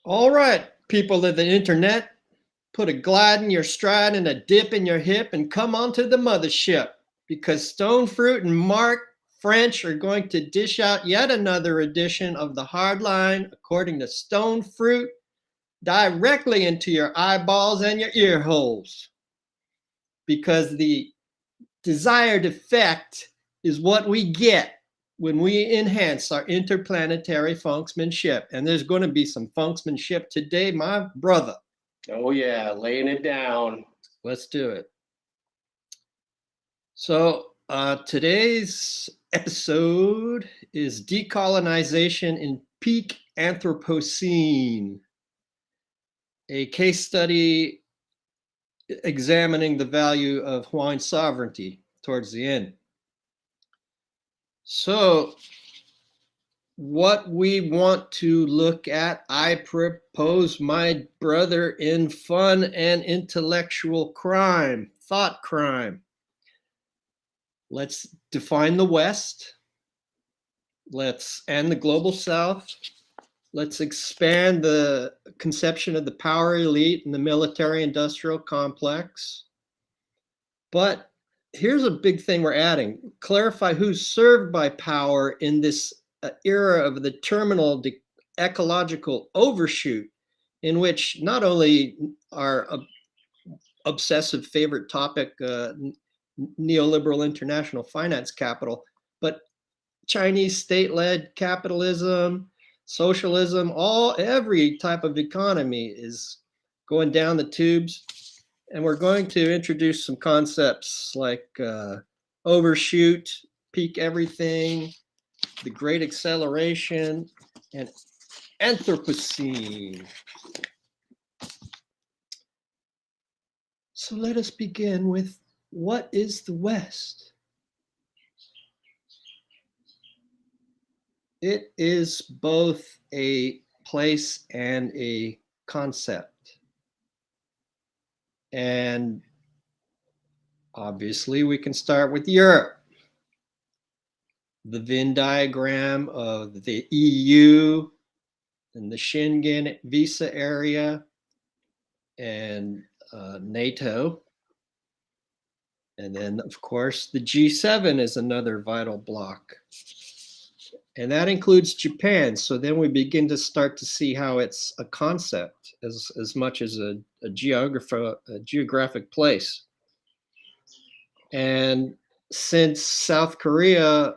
All right, people of the internet, put a glide in your stride and a dip in your hip and come onto the mothership because Stone Fruit and Mark French are going to dish out yet another edition of the Hard Line according to Stone Fruit directly into your eyeballs and your ear holes because the desired effect is what we get when we enhance our interplanetary funksmanship. And there's going to be some funksmanship today, my brother. Oh yeah, laying it down. Let's do it. So, today's episode is Decolonization in Peak Anthropocene, a case study examining the value of Hawaiian sovereignty towards the end. So, what we want to look at, I propose, my brother, in fun and intellectual crime, thought crime. Let's define the West. And the global South. Let's expand the conception of the power elite and the military industrial complex. But here's a big thing we're adding. Clarify who's served by power in this era of the terminal ecological overshoot, in which not only our obsessive favorite topic, neoliberal international finance capital, but Chinese state-led capitalism, socialism, every type of economy is going down the tubes. And we're going to introduce some concepts like overshoot, peak everything, the great acceleration, and anthropocene. So let us begin with, what is the West? It is both a place and a concept. And obviously, we can start with Europe. The Venn diagram of the EU and the Schengen visa area and NATO. And then, of course, the G7 is another vital block. And that includes Japan. So then we begin to start to see how it's a concept as much as a geographic place. And since South Korea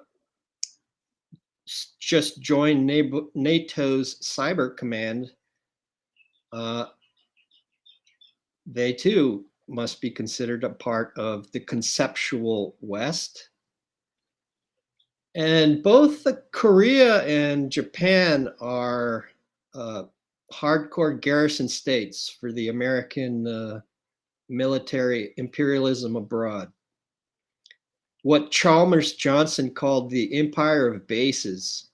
just joined NATO's Cyber Command, they too must be considered a part of the conceptual West. And both Korea and Japan are hardcore garrison states for the American military imperialism abroad. What Chalmers Johnson called the empire of bases.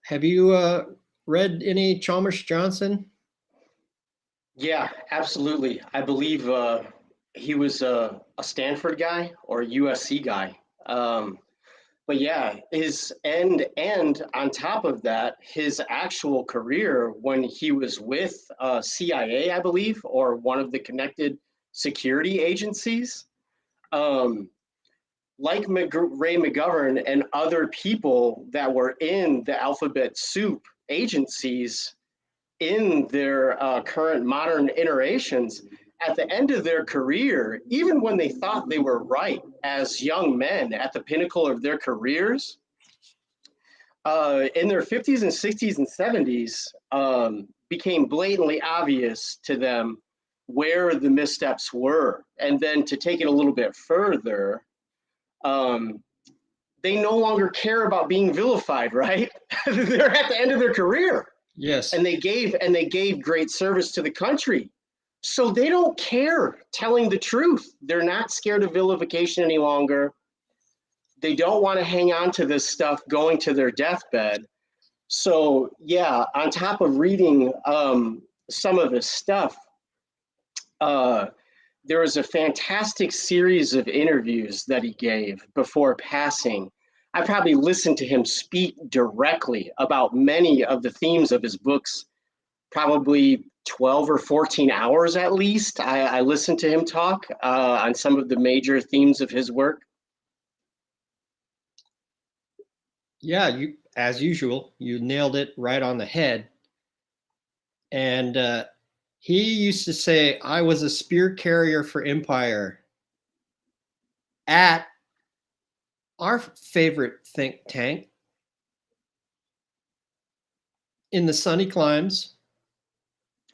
Have you read any Chalmers Johnson? Yeah, absolutely. I believe he was a Stanford guy or a USC guy. But yeah, his and on top of that, his actual career when he was with CIA, I believe, or one of the connected security agencies, like Ray McGovern and other people that were in the alphabet soup agencies in their current modern iterations, at the end of their career, even when they thought they were right as young men at the pinnacle of their careers, in their 50s and 60s and 70s, became blatantly obvious to them where the missteps were. And then to take it a little bit further, they no longer care about being vilified, right? They're at the end of their career. Yes. And they gave great service to the country. So they don't care telling the truth. They're not scared of vilification any longer. They don't want to hang on to this stuff going to their deathbed. So yeah, on top of reading some of his stuff, there was a fantastic series of interviews that he gave before passing. I probably listened to him speak directly about many of the themes of his books, probably 12 or 14 hours at least. I listened to him talk on some of the major themes of his work. Yeah, you, as usual, you nailed it right on the head. And he used to say, I was a spear carrier for empire at our favorite think tank in the sunny climes.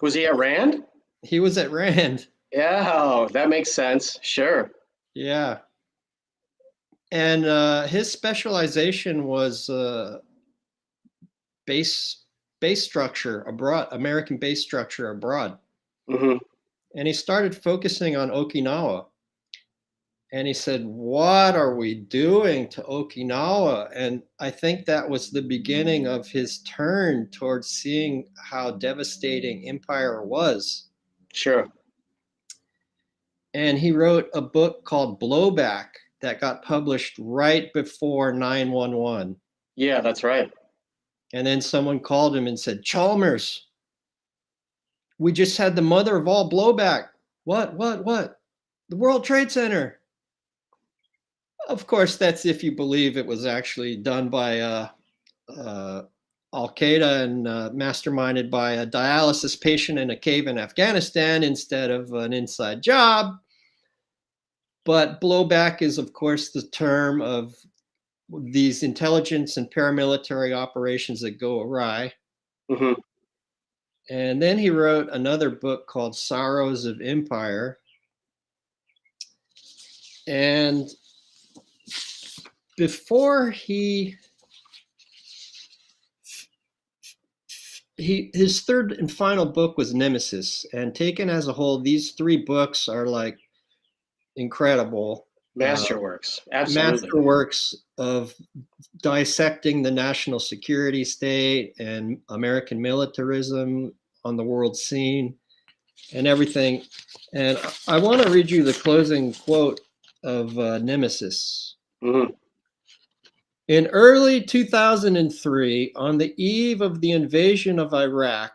Was he at Rand? He was at Rand. Yeah, oh, that makes sense. Sure. Yeah. And his specialization was base structure abroad, American base structure abroad. Mm-hmm. And he started focusing on Okinawa. And he said, what are we doing to Okinawa? And I think that was the beginning of his turn towards seeing how devastating empire was. Sure. And he wrote a book called Blowback that got published right before 9/11. Yeah, that's right. And then someone called him and said, Chalmers, we just had the mother of all blowback. What? The World Trade Center. Of course, that's if you believe it was actually done by Al Qaeda and masterminded by a dialysis patient in a cave in Afghanistan instead of an inside job. But blowback is, of course, the term of these intelligence and paramilitary operations that go awry. Mm-hmm. And then he wrote another book called Sorrows of Empire. And before his third and final book was Nemesis, and taken as a whole, these three books are like incredible Masterworks. Absolutely. masterworks of dissecting the national security state and American militarism on the world scene and everything. And I want to read you the closing quote of Nemesis. Mm-hmm. In early 2003, on the eve of the invasion of Iraq,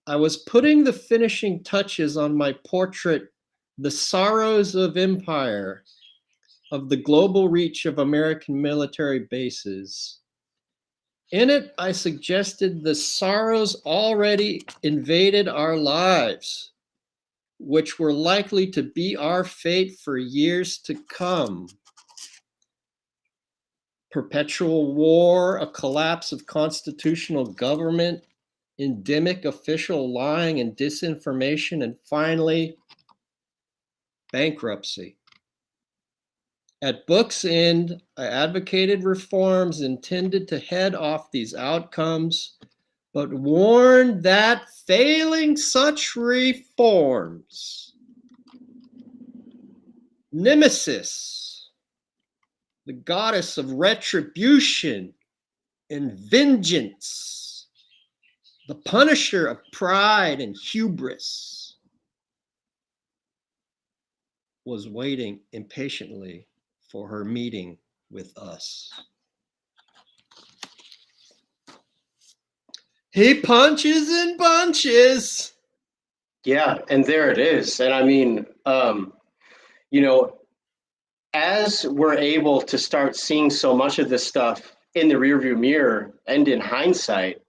I was putting the finishing touches on my portrait, The Sorrows of Empire, of the global reach of American military bases. In it, I suggested the sorrows already invaded our lives, which were likely to be our fate for years to come. Perpetual war, a collapse of constitutional government, endemic official lying and disinformation, and finally, bankruptcy. At book's end, I advocated reforms intended to head off these outcomes, but warned that failing such reforms, Nemesis, the goddess of retribution and vengeance, the punisher of pride and hubris, was waiting impatiently for her meeting with us. He punches in bunches. Yeah, and there it is. And I mean, you know, as we're able to start seeing so much of this stuff in the rearview mirror and in hindsight,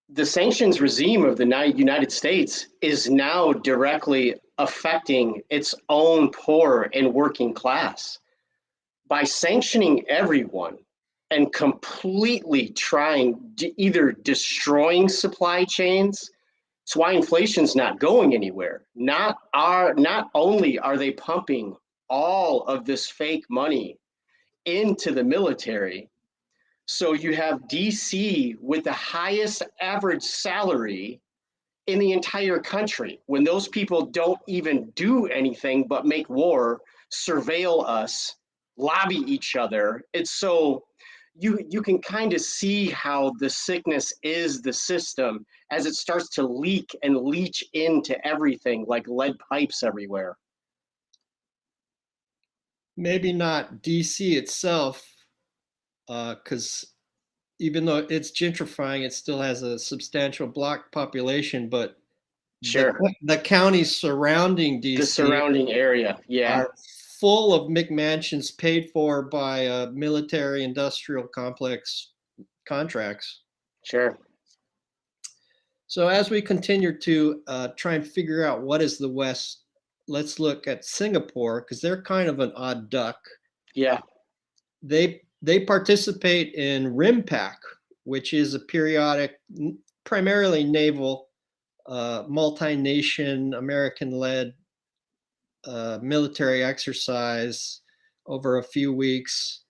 the sanctions regime of the United States is now directly affecting its own poor and working class. By sanctioning everyone and completely trying either destroying supply chains. It's why inflation's not going anywhere. Not only are they pumping all of this fake money into the military, so you have DC with the highest average salary in the entire country, when those people don't even do anything but make war, surveil us, lobby each other. It's so you can kind of see how the sickness is the system as it starts to leak and leach into everything like lead pipes everywhere. maybe not DC itself, because even though it's gentrifying, it still has a substantial black population. But the Sure. the counties surrounding The DC surrounding area. Yeah. are full of McMansions paid for by military industrial complex contracts. Sure. So as we continue to try and figure out what is the West, let's look at Singapore because they're kind of an odd duck. Yeah. They participate in RIMPAC, which is a periodic, primarily naval, multi-nation, American-led military exercise over a few weeks.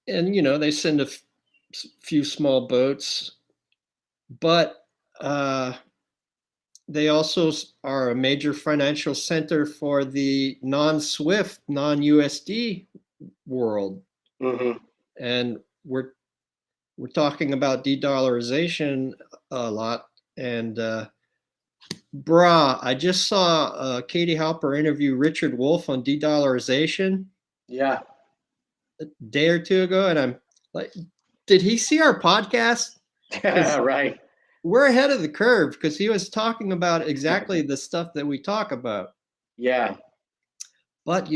And, they send a few small boats, but they also are a major financial center for the non-SWIFT, non-USD world. Mm-hmm. And we're talking about de-dollarization a lot. And I just saw Katie Halper interview Richard Wolff on de-dollarization Yeah. a day or two ago, and I'm like, did he see our podcast? Right. We're ahead of the curve because he was talking about exactly the stuff that we talk about. Yeah. But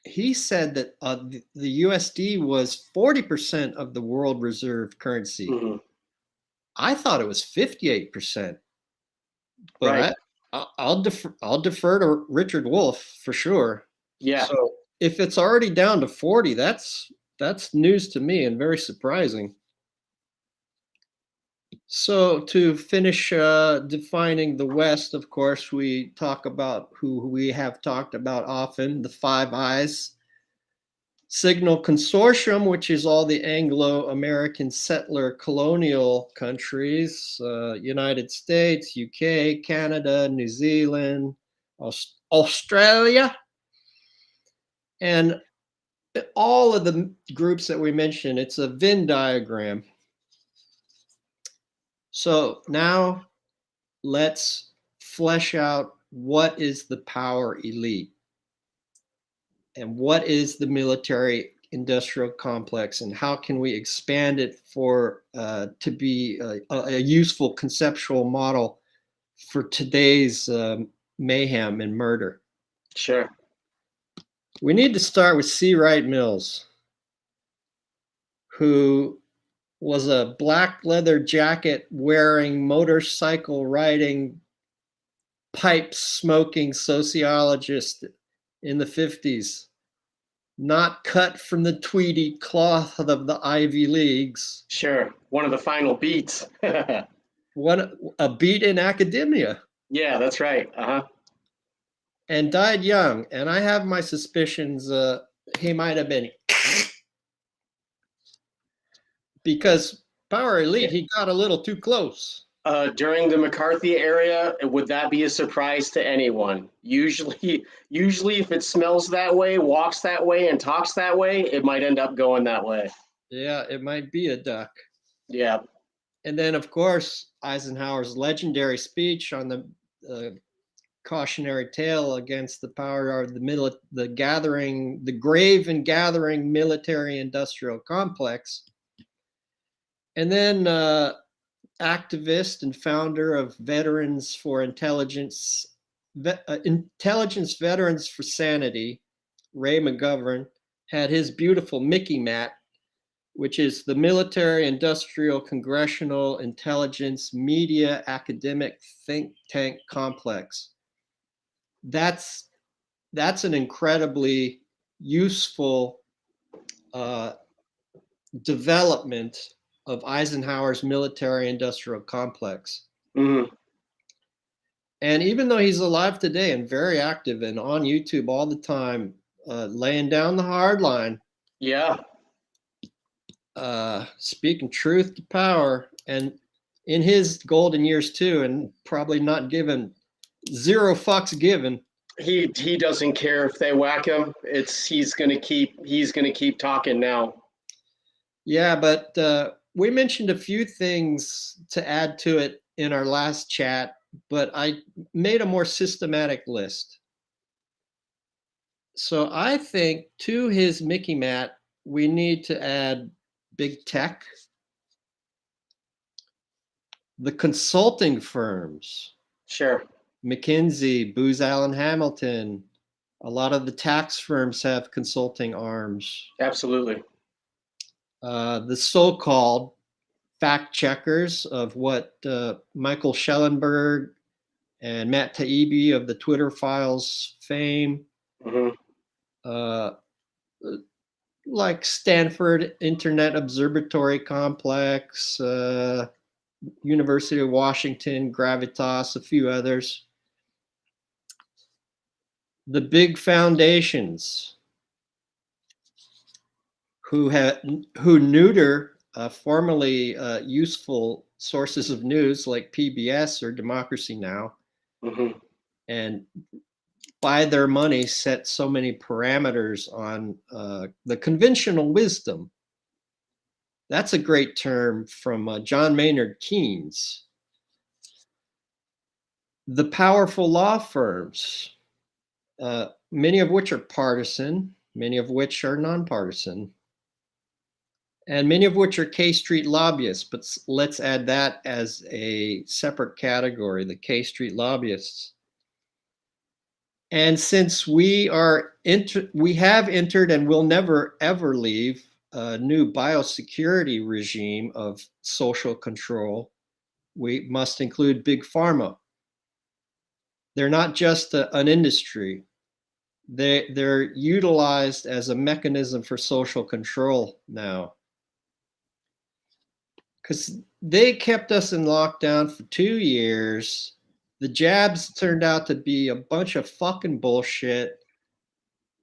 he said that the USD was 40% of the world reserve currency. Mm-hmm. I thought it was 58%. But Right. I'll defer to Richard Wolff for sure. Yeah. So if it's already down to 40, that's news to me and very surprising. So to finish defining the West, of course, we talk about who we have talked about often, the Five Eyes Signal Consortium, which is all the Anglo-American settler colonial countries, United States, UK, Canada, New Zealand, Australia, and all of the groups that we mentioned. It's a Venn diagram. So now let's flesh out what is the power elite and what is the military industrial complex and how can we expand it to be a useful conceptual model for today's mayhem and murder. Sure. We need to start with C. Wright Mills, who was a black leather jacket wearing, motorcycle riding, pipe smoking sociologist in the 50s, not cut from the tweedy cloth of the Ivy Leagues. Sure. One of the final beats. A beat in academia. Yeah, that's right. Uh-huh. And died young. And I have my suspicions he might have been because power elite, he got a little too close. During the McCarthy era, would that be a surprise to anyone? Usually if it smells that way, walks that way, and talks that way, it might end up going that way. Yeah, it might be a duck. Yeah. And then, of course, Eisenhower's legendary speech on the cautionary tale against the power of the grave and gathering military-industrial complex. And then activist and founder of Veterans for Intelligence Veterans for Sanity, Ray McGovern, had his beautiful Mickey mat, which is the Military Industrial Congressional Intelligence Media Academic Think Tank Complex. That's an incredibly useful development of Eisenhower's military-industrial complex. Mm-hmm. And even though he's alive today and very active and on YouTube all the time, laying down the hard line, Yeah. speaking truth to power, and in his golden years too, and probably not given, zero fucks given. He doesn't care if they whack him. He's gonna keep talking now. Yeah, but we mentioned a few things to add to it in our last chat, but I made a more systematic list. So I think to his Mickey Matt, we need to add big tech, the consulting firms, Sure. McKinsey, Booz Allen Hamilton. A lot of the tax firms have consulting arms. Absolutely. The so-called fact checkers of what Michael Schellenberg and Matt Taibbi of the Twitter Files fame, Hmm. uh, like Stanford Internet Observatory Complex, University of Washington, Gravitas, a few others. The big foundations who neuter formerly useful sources of news like PBS or Democracy Now, Hmm. and by their money set so many parameters on the conventional wisdom. That's a great term from John Maynard Keynes. The powerful law firms, many of which are partisan, many of which are nonpartisan, and many of which are K Street lobbyists, but let's add that as a separate category, the K Street lobbyists. And since we have entered and will never ever leave a new biosecurity regime of social control, we must include big pharma. They're not just an industry. They're utilized as a mechanism for social control now, because they kept us in lockdown for 2 years. The jabs turned out to be a bunch of fucking bullshit.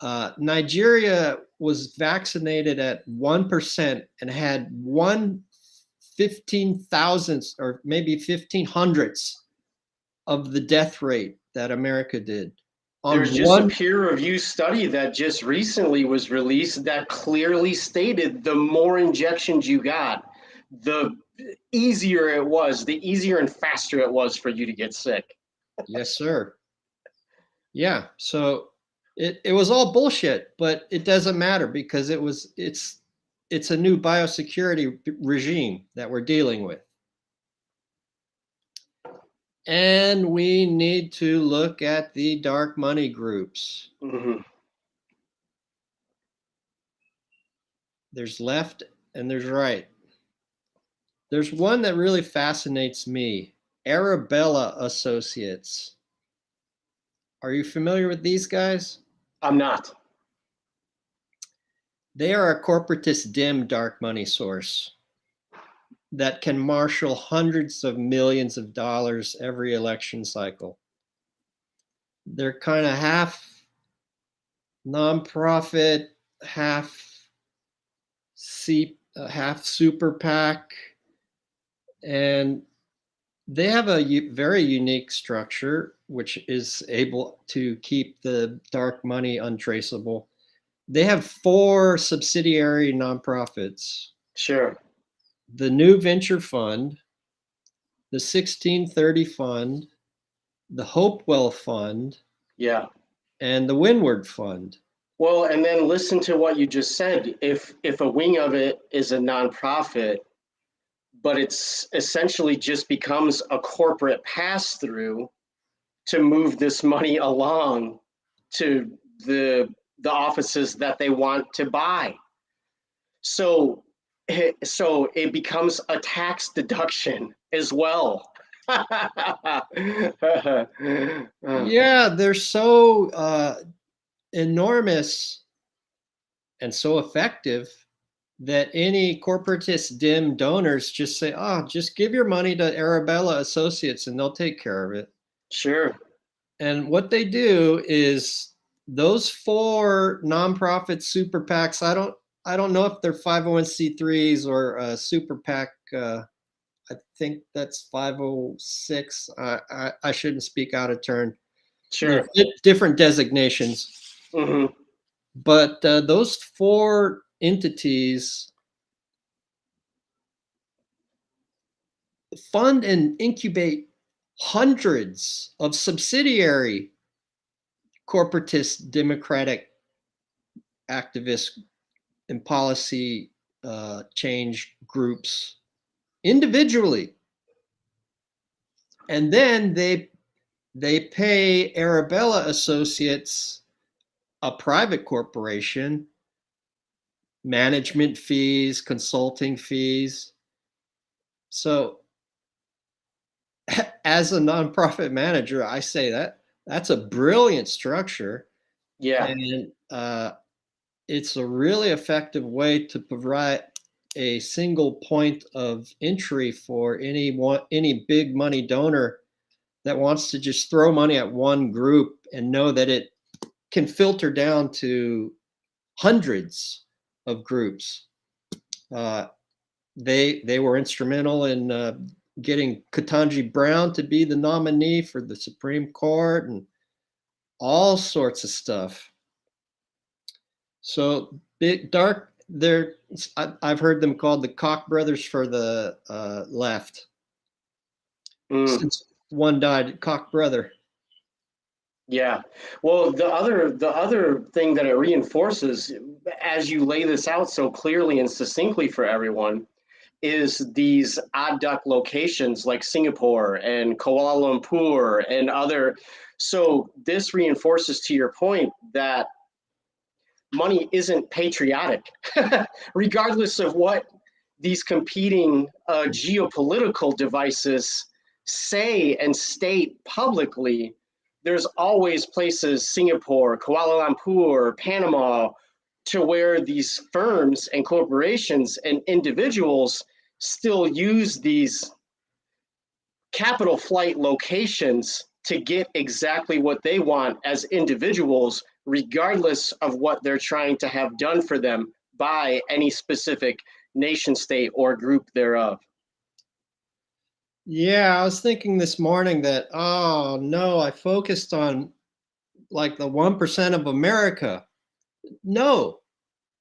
Nigeria was vaccinated at 1% and had 1/15,000th or maybe 1,500ths of the death rate that America did. There's On just a one, peer review study that just recently was released that clearly stated the more injections you got, the easier it was, the easier and faster it was for you to get sick. yes, sir. Yeah. So it was all bullshit, but it doesn't matter because it's a new biosecurity regime that we're dealing with. And we need to look at the dark money groups. Hmm. There's left and there's right. There's one that really fascinates me, Arabella Associates. Are you familiar with these guys? I'm not. They are a corporatist dim dark money source that can marshal hundreds of millions of dollars every election cycle. They're kind of half nonprofit, half super PAC, and they have a very unique structure which is able to keep the dark money untraceable. They have 4 subsidiary nonprofits: Sure. the New Venture Fund, the 1630 Fund, the Hopewell Fund, Yeah. and the Windward Fund. Well, and then listen to what you just said. If a wing of it is a nonprofit, but it's essentially just becomes a corporate pass through to move this money along to the offices that they want to buy. So so it becomes a tax deduction as well. Yeah, they're so enormous and so effective that any corporatist dim donors just say, oh, just give your money to Arabella Associates and they'll take care of it. Sure. And what they do is those 4 nonprofit super PACs, I don't know if they're 501c3s or super PAC. I think that's 506. I shouldn't speak out of turn. Sure. Different designations. Hmm. But those 4 entities fund and incubate hundreds of subsidiary corporatist democratic activist and policy change groups individually, and then they pay Arabella Associates, a private corporation, management fees, consulting fees. So as a nonprofit manager, I say that that's a brilliant structure, Yeah. and it's a really effective way to provide a single point of entry for any big money donor that wants to just throw money at one group and know that it can filter down to hundreds of groups. Uh, they were instrumental in getting Ketanji Brown to be the nominee for the Supreme Court and all sorts of stuff. So big dark. I've heard them called the Koch brothers for the left. Since one died, Koch brother. Yeah. Well, the other thing that it reinforces, as you lay this out so clearly and succinctly for everyone, is these odd duck locations like Singapore and Kuala Lumpur and other. So this reinforces to your point that money isn't patriotic, regardless of what these competing geopolitical devices say and state publicly. There's always places, Singapore, Kuala Lumpur, Panama, to where these firms and corporations and individuals still use these capital flight locations to get exactly what they want as individuals, regardless of what they're trying to have done for them by any specific nation state or group thereof. Yeah, I was thinking this morning that, oh no, I focused on like the 1% of America. No,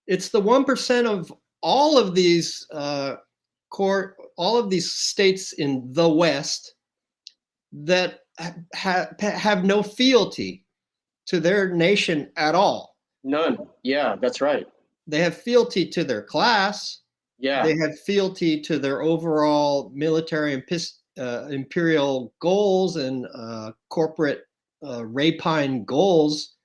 it's the 1% of all of these all of these states in the West that have no fealty to their nation at all. None. Yeah, that's right. They have fealty to their class. Yeah. They have fealty to their overall military and imperial goals and corporate rapine goals,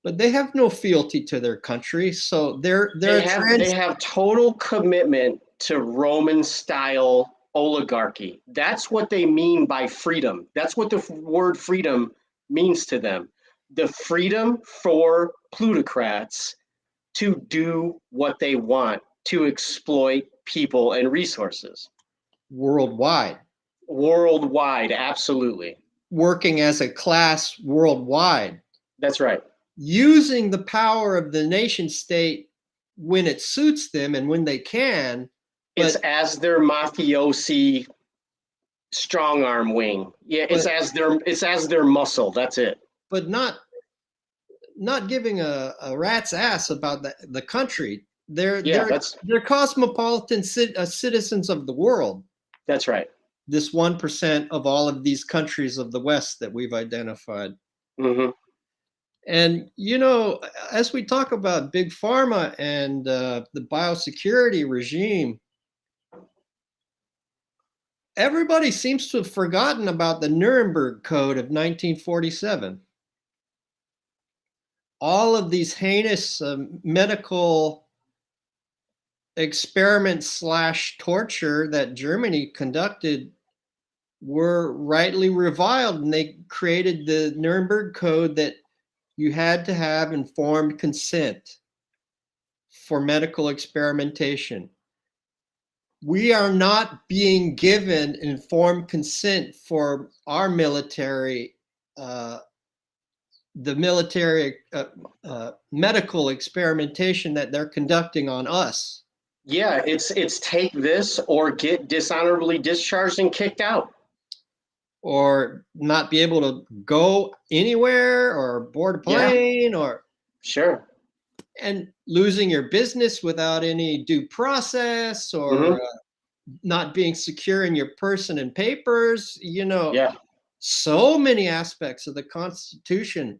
but they have no fealty to their country. So they have total commitment to Roman style oligarchy. That's what they mean by freedom. That's what the word freedom means to them. The freedom for plutocrats to do what they want, to exploit people and resources. Worldwide. Worldwide, absolutely. Working as a class worldwide. That's right. Using the power of the nation state when it suits them and when they can. It's as their mafiosi strong arm wing. Yeah, it's as their muscle. That's it. But not giving a rat's ass about the country. They're cosmopolitan citizens of the world. That's right. This 1% of all of these countries of the West that we've identified. Mm-hmm. And, you know, as we talk about big pharma and the biosecurity regime, everybody seems to have forgotten about the Nuremberg Code of 1947. All of these heinous medical experiments / torture that Germany conducted were rightly reviled, and they created the Nuremberg Code that you had to have informed consent for medical experimentation. We are not being given informed consent for our military, the military medical experimentation that they're conducting on us. Yeah, it's take this or get dishonorably discharged and kicked out. Or not be able to go anywhere or board a plane or sure. And losing your business without any due process or not being secure in your person and papers, you know. Yeah. So many aspects of the Constitution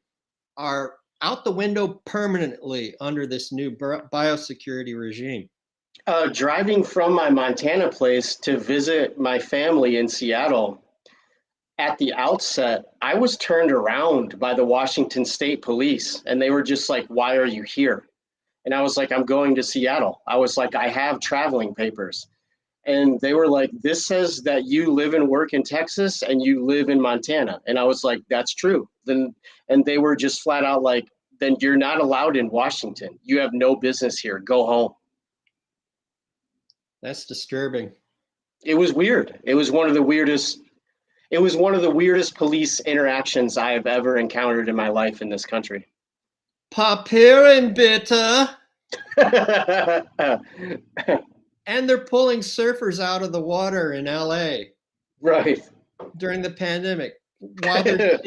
are out the window permanently under this new biosecurity regime? Driving from my Montana place to visit my family in Seattle, at the outset, I was turned around by the Washington State Police, and they were just like, "Why are you here?" And I was like, "I'm going to Seattle." I was like, "I have traveling papers." And they were like, "This says that you live and work in Texas and you live in Montana." And I was like, "That's true." Then, and they were just flat out like, "Then you're not allowed in Washington. You have no business here. Go home." That's disturbing. It was weird. It was one of the weirdest. It was one of the weirdest police interactions I have ever encountered in my life in this country. Papieren bitte. And they're pulling surfers out of the water in LA Right. during the pandemic while they're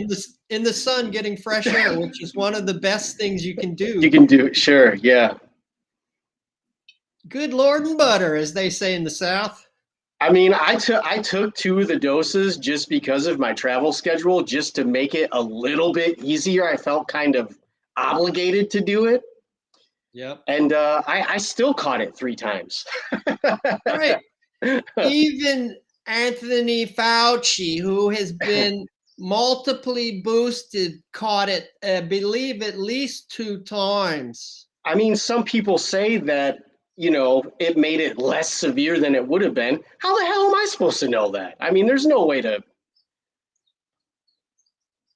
in the sun getting fresh air, which is one of the best things you can do. You can do it, sure, yeah. Good Lord and butter, as they say in the South. I mean, I took 2 of the doses just because of my travel schedule, just to make it a little bit easier. I felt kind of obligated to do it. Yep. And I still caught it 3 times. Right. Even Anthony Fauci, who has been multiply boosted, caught it, I believe, at least 2 times. I mean, some people say that, it made it less severe than it would have been. How the hell am I supposed to know that? I mean, there's no way to.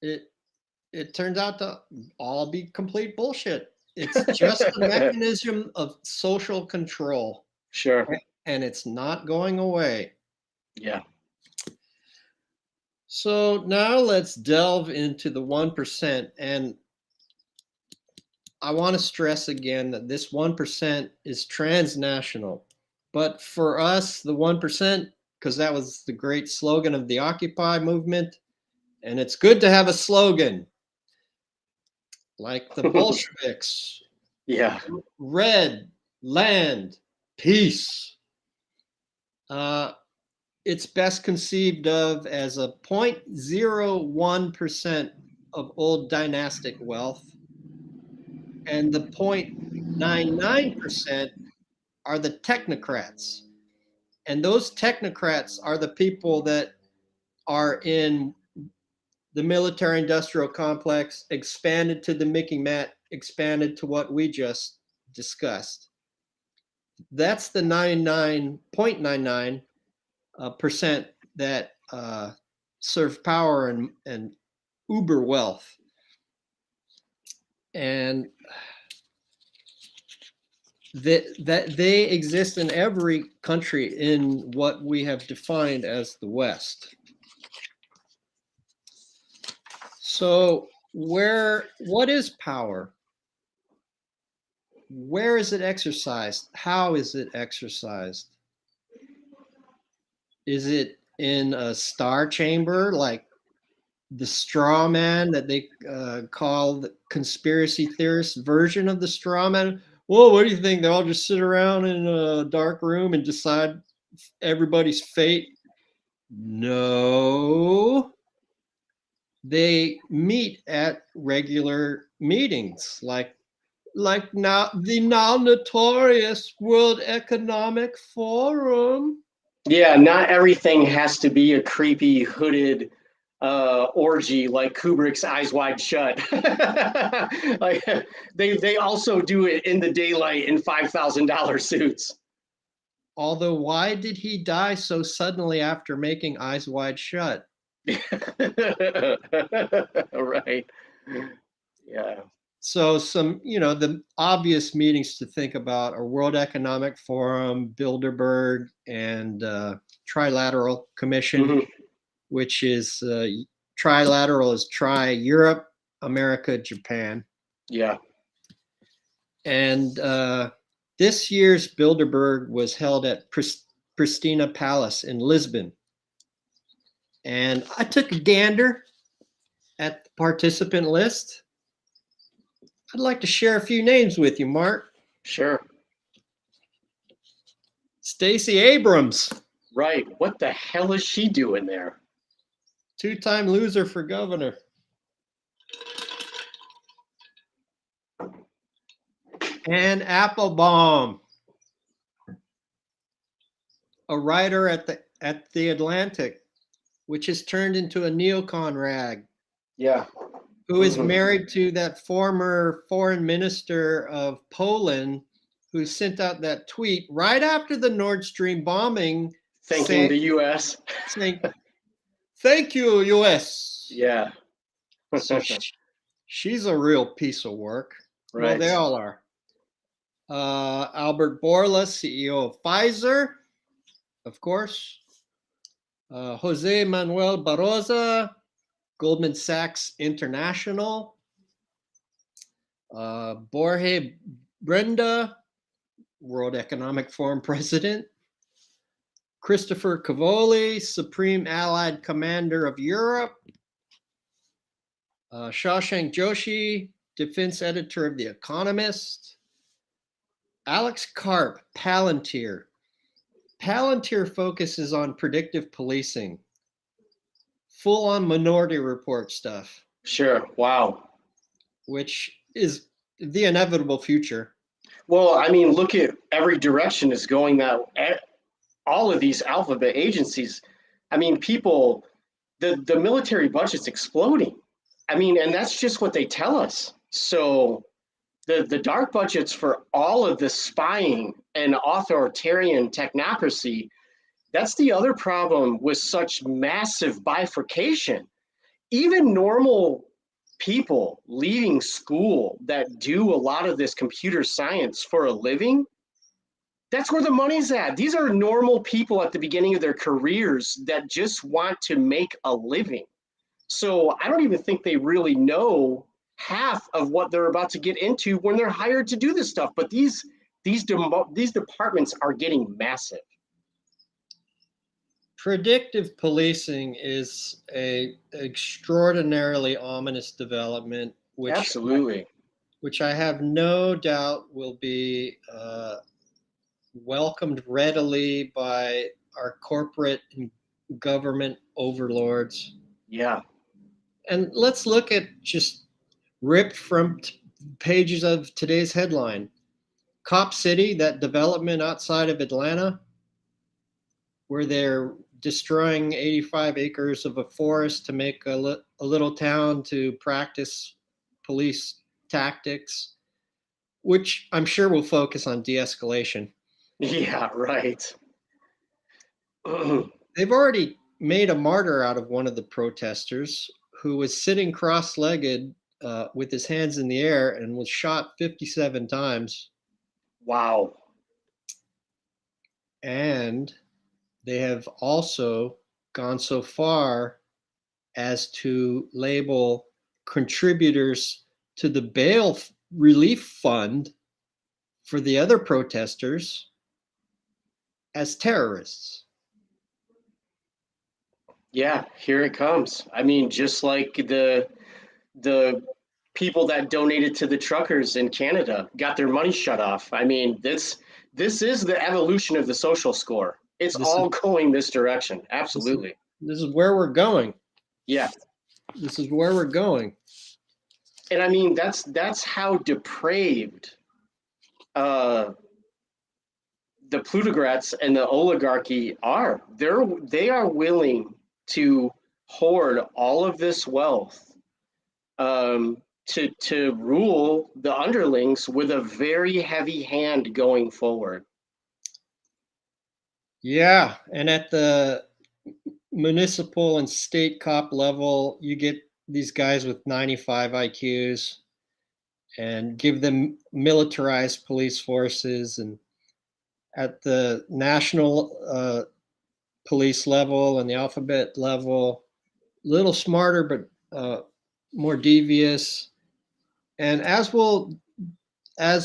It turns out to all be complete bullshit. It's just a mechanism of social control. Sure. And it's not going away. Yeah. So now let's delve into the 1%. And I want to stress again that this 1% is transnational. But for us, the 1%, because that was the great slogan of the Occupy movement, and it's good to have a slogan like the Bolsheviks. Yeah. Red, land, peace. It's best conceived of as a 0.01% of old dynastic wealth, and the 0.99% are the technocrats. And those technocrats are the people that are in the military industrial complex, expanded to the Mickey Mat, expanded to what we just discussed. That's the 99.99% that serve power and uber wealth. And that they exist in every country in what we have defined as the West. So what is power? Where is it exercised? How is it exercised? Is it in a star chamber, like the straw man that they call the conspiracy theorist version of the straw man? Well, what do you think? They all just sit around in a dark room and decide everybody's fate? No. They meet at regular meetings, like now the now notorious World Economic Forum. Yeah, not everything has to be a creepy hooded orgy like Kubrick's Eyes Wide Shut. Like they also do it in the daylight in $5,000 suits. Although, why did he die so suddenly after making Eyes Wide Shut? Right. Yeah. So the obvious meetings to think about are World Economic Forum, Bilderberg, and Trilateral Commission, Mm-hmm. which is trilateral is Europe, America, Japan. Yeah. And this year's Bilderberg was held at Pristina Palace in Lisbon. And I took a gander at the participant list. I'd like to share a few names with you, Mark. Sure. Stacey Abrams. Right. What the hell is she doing there? 2-time loser for governor. And Applebaum, a writer at the Atlantic, which has turned into a neocon rag, Yeah. who is married to that former foreign minister of Poland, who sent out that tweet right after the Nord Stream bombing, Thanking the U.S. saying, "Thank you, U.S." Yeah. So she's a real piece of work. Right. Well, they all are. Albert Bourla, CEO of Pfizer, of course. Jose Manuel Barroza, Goldman Sachs International. Jorge Brenda, World Economic Forum president. Christopher Cavoli, Supreme Allied Commander of Europe. Shashank Joshi, defense editor of The Economist. Alex Karp, Palantir. Palantir focuses on predictive policing, full-on Minority Report stuff. Sure. Wow. Which is the inevitable future. Well, I mean, look at every direction is going that all of these alphabet agencies. I mean, people, the military budget's exploding. I mean, and that's just what they tell us. So the dark budgets for all of this spying and authoritarian technocracy, that's the other problem with such massive bifurcation. Even normal people leaving school that do a lot of this computer science for a living, that's where the money's at. These are normal people at the beginning of their careers that just want to make a living. So I don't even think they really know half of what they're about to get into when they're hired to do this stuff. But these departments are getting massive. Predictive policing is a extraordinarily ominous development, Absolutely. which I have no doubt will be welcomed readily by our corporate and government overlords. Yeah. And let's look at just ripped from pages of today's headline. Cop City, that development outside of Atlanta, where they're destroying 85 acres of a forest to make a little town to practice police tactics, which I'm sure will focus on de-escalation. Yeah, right. They've already made a martyr out of one of the protesters who was sitting cross-legged with his hands in the air and was shot 57 times. Wow. And they have also gone so far as to label contributors to the bail relief fund for the other protesters as terrorists. Yeah, here it comes. I mean, just like the people that donated to the truckers in Canada got their money shut off. I mean, this is the evolution of the social score. It's all going this direction. Absolutely. This is where we're going. Yeah. This is where we're going. And I mean, that's how depraved the plutocrats and the oligarchy are. They are willing to hoard all of this wealth to rule the underlings with a very heavy hand going forward. Yeah, and at the municipal and state cop level, you get these guys with 95 IQs and give them militarized police forces. And at the national police level and the alphabet level, a little smarter, but more devious. And as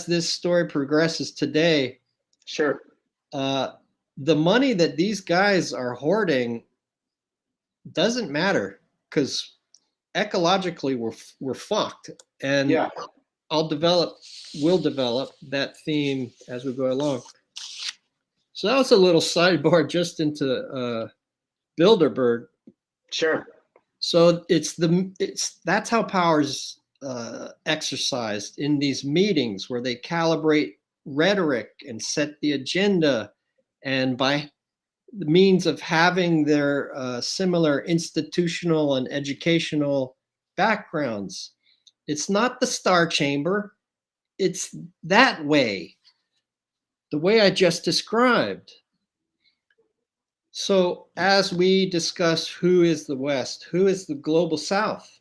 this story progresses today, sure, the money that these guys are hoarding doesn't matter because ecologically we're fucked. And yeah. we'll develop that theme as we go along. So that was a little sidebar just into Bilderberg. Sure. So that's how power's exercised in these meetings where they calibrate rhetoric and set the agenda, and by the means of having their similar institutional and educational backgrounds. It's not the Star Chamber, it's that way, the way I just described. So, as we discuss who is the West, who is the global South,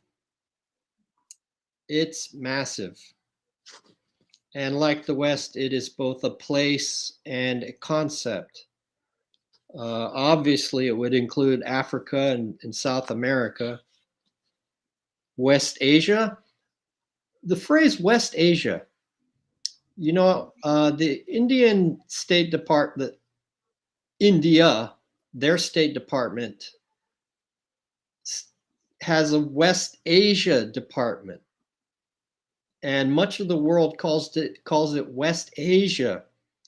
it's massive. And like the West, it is both a place and a concept. Obviously, it would include Africa and South America. West Asia, the phrase West Asia, the Indian State Department, India, their State Department has a West Asia department, and much of the world calls it West Asia.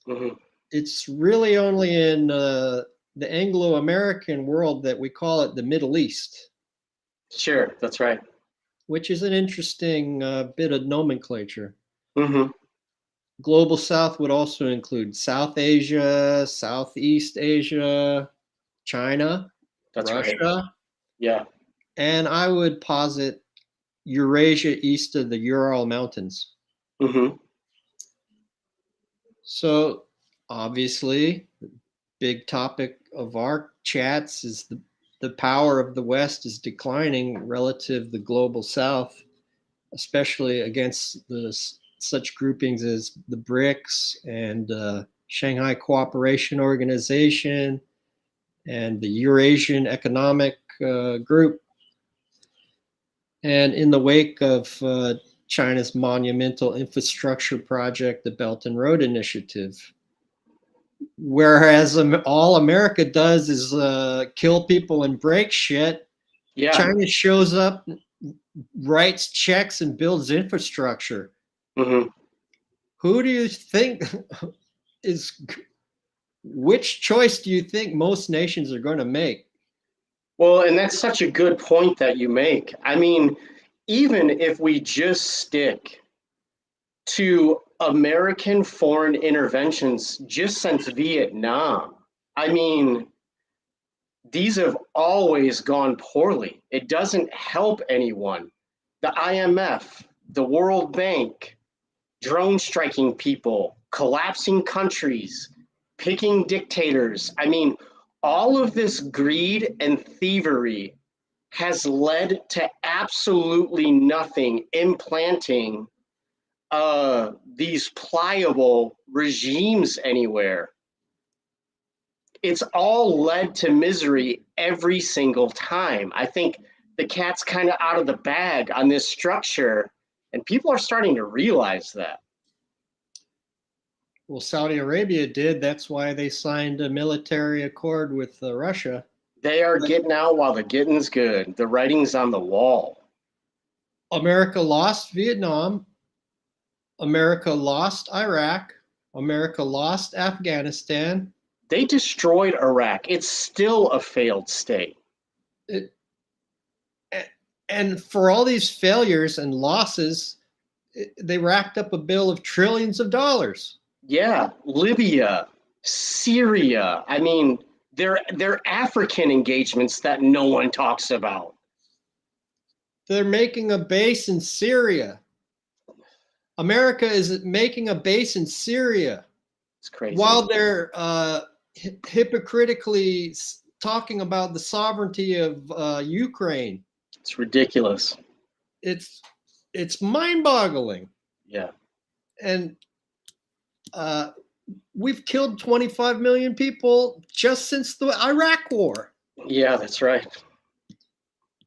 Mm-hmm. It's really only in the Anglo-American world that we call it the Middle East. Sure, that's right. Which is an interesting bit of nomenclature. Mm-hmm. Global South would also include South Asia, Southeast Asia, China, That's Russia. Right. Yeah. And I would posit Eurasia east of the Ural Mountains. Mm-hmm. So obviously, the big topic of our chats is the power of the West is declining relative to the global South, especially against such groupings as the BRICS and Shanghai Cooperation Organization and the Eurasian Economic Group. And in the wake of China's monumental infrastructure project, the Belt and Road Initiative, whereas all America does is kill people and break shit, Yeah. China shows up, writes checks, and builds infrastructure. Mm-hmm. Who do you think which choice do you think most nations are going to make? Well, and that's such a good point that you make. I mean, even if we just stick to American foreign interventions just since Vietnam, I mean, these have always gone poorly. It doesn't help anyone. The IMF, the World Bank, drone striking people, collapsing countries, picking dictators. I mean, all of this greed and thievery has led to absolutely nothing implanting these pliable regimes anywhere. It's all led to misery every single time. I think the cat's kind of out of the bag on this structure, and people are starting to realize that. Well, Saudi Arabia did. That's why they signed a military accord with Russia. They are getting out while the getting's good. The writing's on the wall. America lost Vietnam. America lost Iraq. America lost Afghanistan. They destroyed Iraq. It's still a failed state. And for all these failures and losses, they racked up a bill of trillions of dollars. Yeah, Libya, Syria. I mean, they're African engagements that no one talks about. They're making a base in Syria. America is making a base in Syria. It's crazy. While they're hypocritically talking about the sovereignty of Ukraine. It's ridiculous. It's mind-boggling. Yeah. And we've killed 25 million people just since the Iraq War. Yeah, that's right.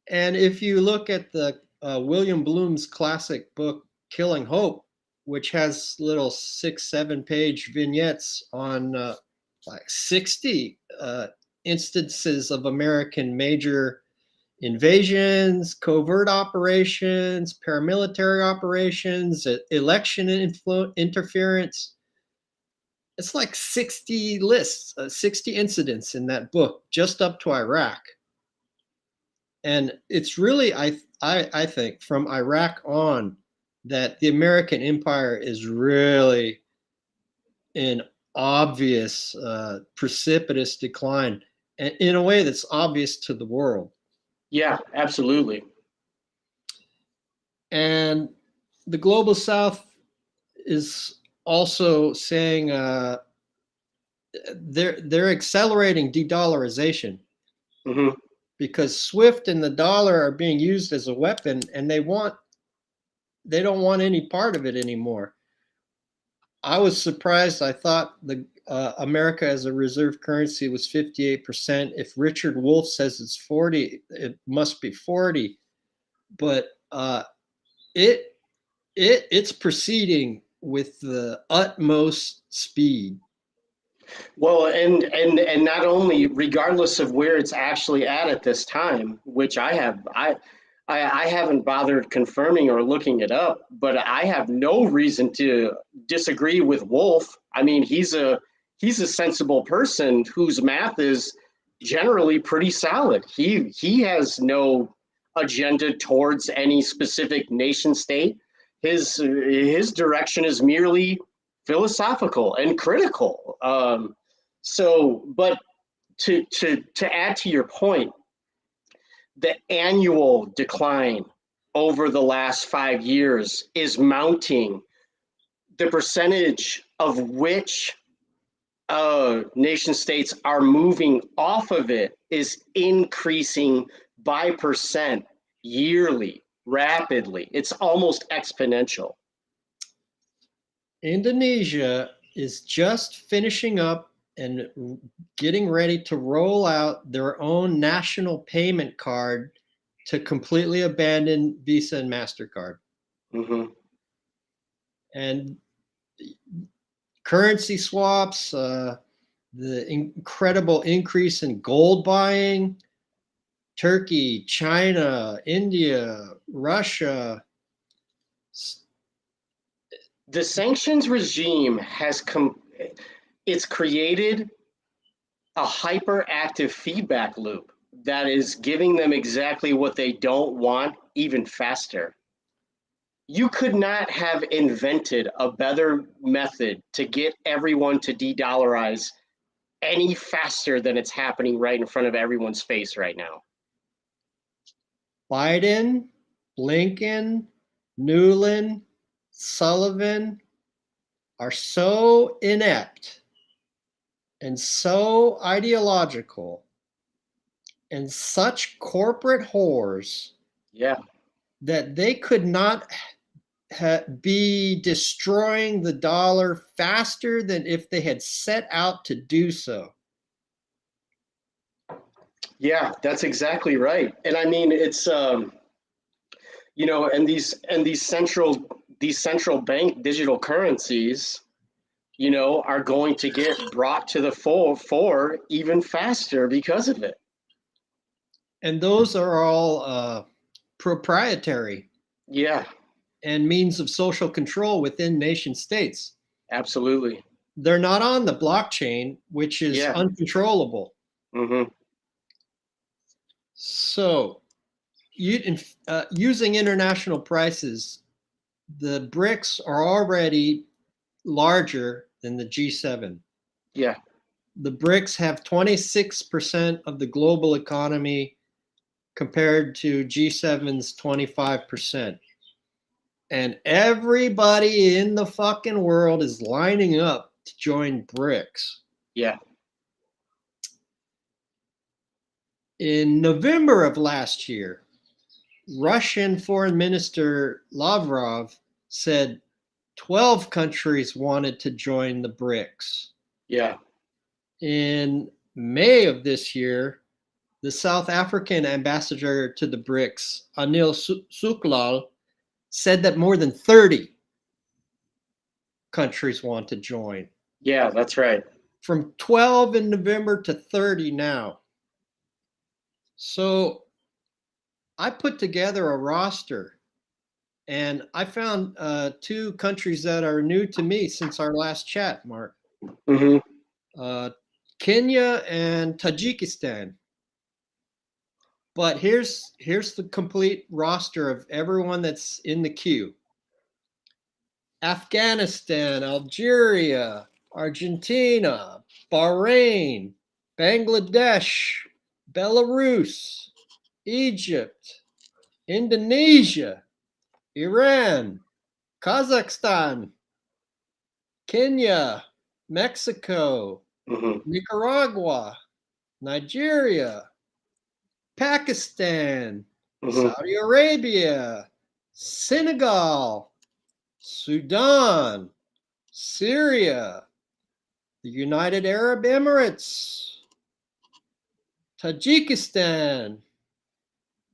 And if you look at the William Bloom's classic book, Killing Hope, which has little 6-7 page vignettes on like 60 instances of American major invasions, covert operations, paramilitary operations, election interference. It's like 60 lists, 60 incidents in that book, just up to Iraq. And it's really, I think, from Iraq on, that the American empire is really in obvious, precipitous decline, and in a way that's obvious to the world. Yeah, absolutely. And the global South is also saying they're accelerating de-dollarization, Hmm. because SWIFT and the dollar are being used as a weapon, and they don't want any part of it anymore. I was surprised. I thought the America as a reserve currency was 58%. If Richard Wolff says it's 40, it must be 40. But it it's proceeding with the utmost speed. Well, and not only, regardless of where it's actually at this time, which I haven't bothered confirming or looking it up, but I have no reason to disagree with Wolf. I mean, he's a sensible person whose math is generally pretty solid. He has no agenda towards any specific nation state. His direction is merely philosophical and critical. But to add to your point, the annual decline over the last 5 years is mounting. The percentage of which nation states are moving off of it is increasing by percent yearly, rapidly. It's almost exponential. Indonesia is just finishing up and getting ready to roll out their own national payment card to completely abandon Visa and MasterCard. Mm-hmm. And currency swaps, the incredible increase in gold buying, Turkey, China, India, Russia. The sanctions regime it's created a hyperactive feedback loop that is giving them exactly what they don't want, even faster. You could not have invented a better method to get everyone to de-dollarize any faster than it's happening right in front of everyone's face right now. Biden, Blinken, Newland, Sullivan are so inept and so ideological and such corporate whores Yeah. that they could not be destroying the dollar faster than if they had set out to do so. Yeah, that's exactly right. And I mean, it's and these central bank digital currencies, are going to get brought to the fore even faster because of it. And those are all proprietary Yeah, and means of social control within nation states. absolutely. They're not on the blockchain, which is Yeah. uncontrollable. Mm-hmm. So, using international prices, the BRICS are already larger than the G7. Yeah. The BRICS have 26% of the global economy compared to G7's 25%. And everybody in the fucking world is lining up to join BRICS. Yeah. In November of last year, Russian Foreign Minister Lavrov said 12 countries wanted to join the BRICS. Yeah. In May of this year, the South African ambassador to the BRICS, Anil Suklal, said that more than 30 countries want to join. Yeah, that's right. From 12 in November to 30 now. So I put together a roster, and I found two countries that are new to me since our last chat, Mark. Mm-hmm. Kenya and Tajikistan. But here's the complete roster of everyone that's in the queue. Afghanistan, Algeria, Argentina, Bahrain, Bangladesh, Belarus, Egypt, Indonesia, Iran, Kazakhstan, Kenya, Mexico, Mhm. Nicaragua, Nigeria, Pakistan, Mhm. Saudi Arabia, Senegal, Sudan, Syria, the United Arab Emirates, Tajikistan,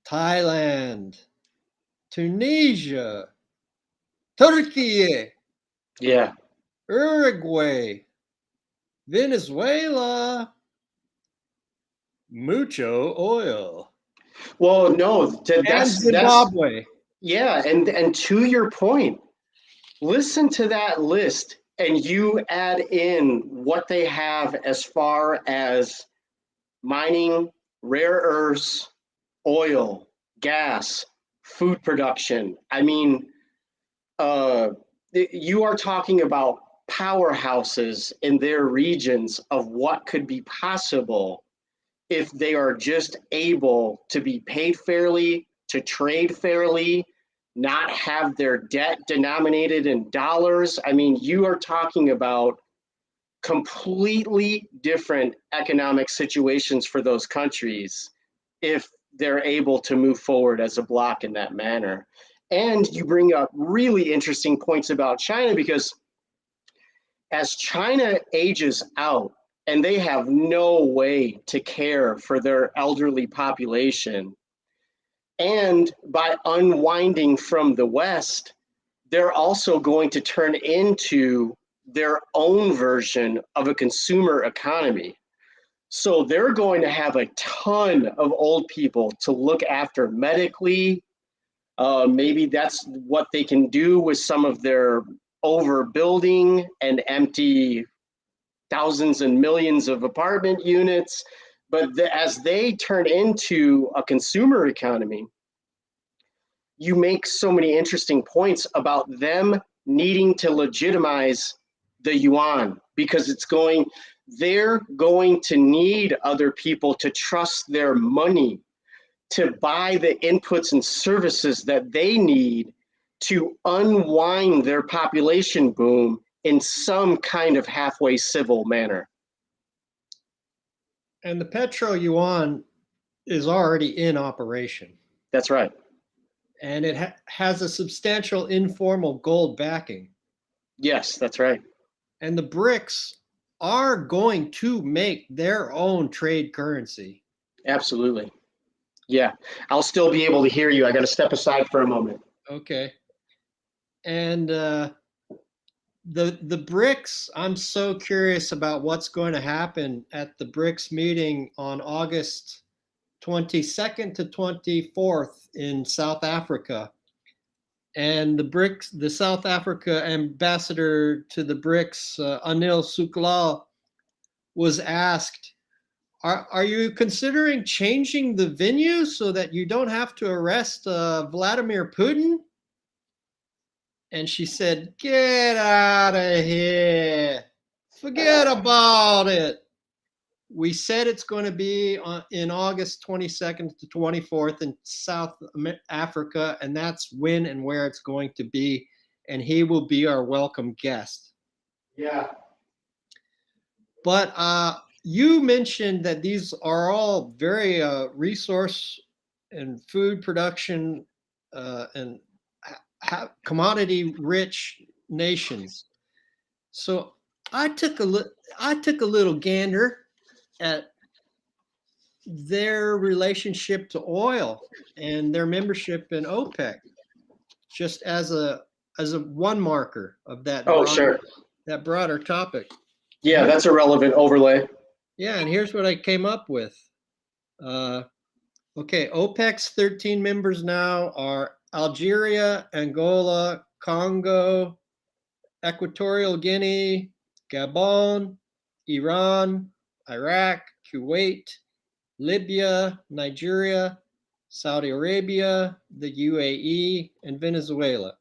Thailand, Tunisia, Turkey, Yeah. Uruguay, Venezuela, mucho oil, Well, no, and that's Zimbabwe. yeah, and to your point, listen to that list and you add in what they have as far as mining, rare earths, oil, gas, food production. I mean, uh, you are talking about powerhouses in their regions of what could be possible if they are just able to be paid fairly, to trade fairly, not have their debt denominated in dollars. I mean, you are talking about completely different economic situations for those countries if they're able to move forward as a bloc in that manner. And you bring up really interesting points about China because as China ages out and they have no way to care for their elderly population, and by unwinding from the West, they're also going to turn into their own version of a consumer economy. So they're going to have a ton of old people to look after medically. Maybe that's what they can do with some of their overbuilding and empty thousands and millions of apartment units. But as they turn into a consumer economy, you make so many interesting points about them needing to legitimize the yuan because they're going to need other people to trust their money to buy the inputs and services that they need to unwind their population boom in some kind of halfway civil manner. And the petro yuan is already in operation. That's right. And it has a substantial informal gold backing. Yes, that's right. And the BRICS are going to make their own trade currency. Absolutely. Yeah, I'll still be able to hear you. I got to step aside for a moment. Okay. And the BRICS, I'm so curious about what's going to happen at the BRICS meeting on August 22nd to 24th in South Africa. And the South Africa ambassador to the BRICS, Anil Suklal, was asked, are you considering changing the venue so that you don't have to arrest Vladimir Putin? And she said, get out of here. Forget about it. We said it's going to be in August 22nd to 24th in South Africa, and that's when and where it's going to be. And he will be our welcome guest. Yeah. But you mentioned that these are all very resource and food production and commodity rich nations. So I took a little gander at their relationship to oil and their membership in OPEC, just as a one marker of Oh, sure. that broader topic. Yeah, that's a relevant overlay. Yeah, and here's what I came up with. Okay, OPEC's 13 members now are Algeria, Angola, Congo, Equatorial Guinea, Gabon, Iran, Iraq, Kuwait, Libya, Nigeria, Saudi Arabia, the UAE, and Venezuela.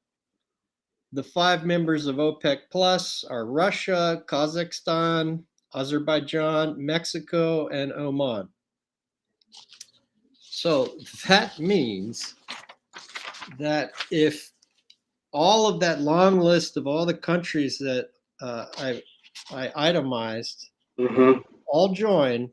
The 5 members of OPEC Plus are Russia, Kazakhstan, Azerbaijan, Mexico, and Oman. So that means that if all of that long list of all the countries that I itemized Mm-hmm. all join,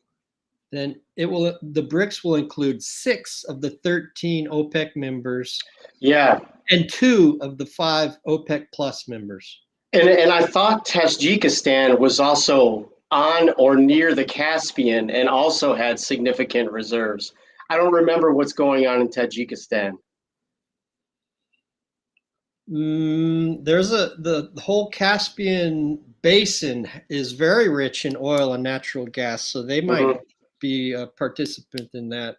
then the BRICS will include 6 of the 13 OPEC members Yeah. and 2 of the 5 OPEC Plus members. And I thought Tajikistan was also on or near the Caspian and also had significant reserves. I don't remember what's going on in Tajikistan. There's the whole Caspian basin is very rich in oil and natural gas, so they might Mm-hmm. be a participant in that.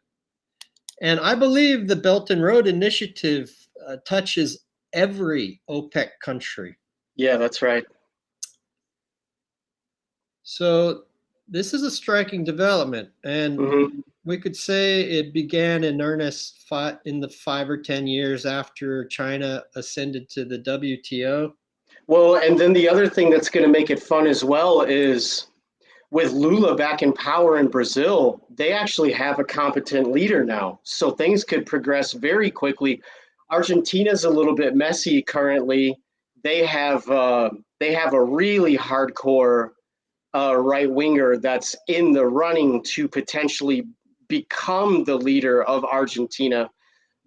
And I believe the Belt and Road Initiative touches every OPEC country. Yeah, that's right. So this is a striking development, and Mm-hmm. we could say it began in earnest in the 5 or 10 years after China ascended to the WTO. Well, and then the other thing that's going to make it fun as well is with Lula back in power in Brazil, they actually have a competent leader now. So things could progress very quickly. Argentina's a little bit messy currently. They have a really hardcore right winger that's in the running to potentially become the leader of Argentina.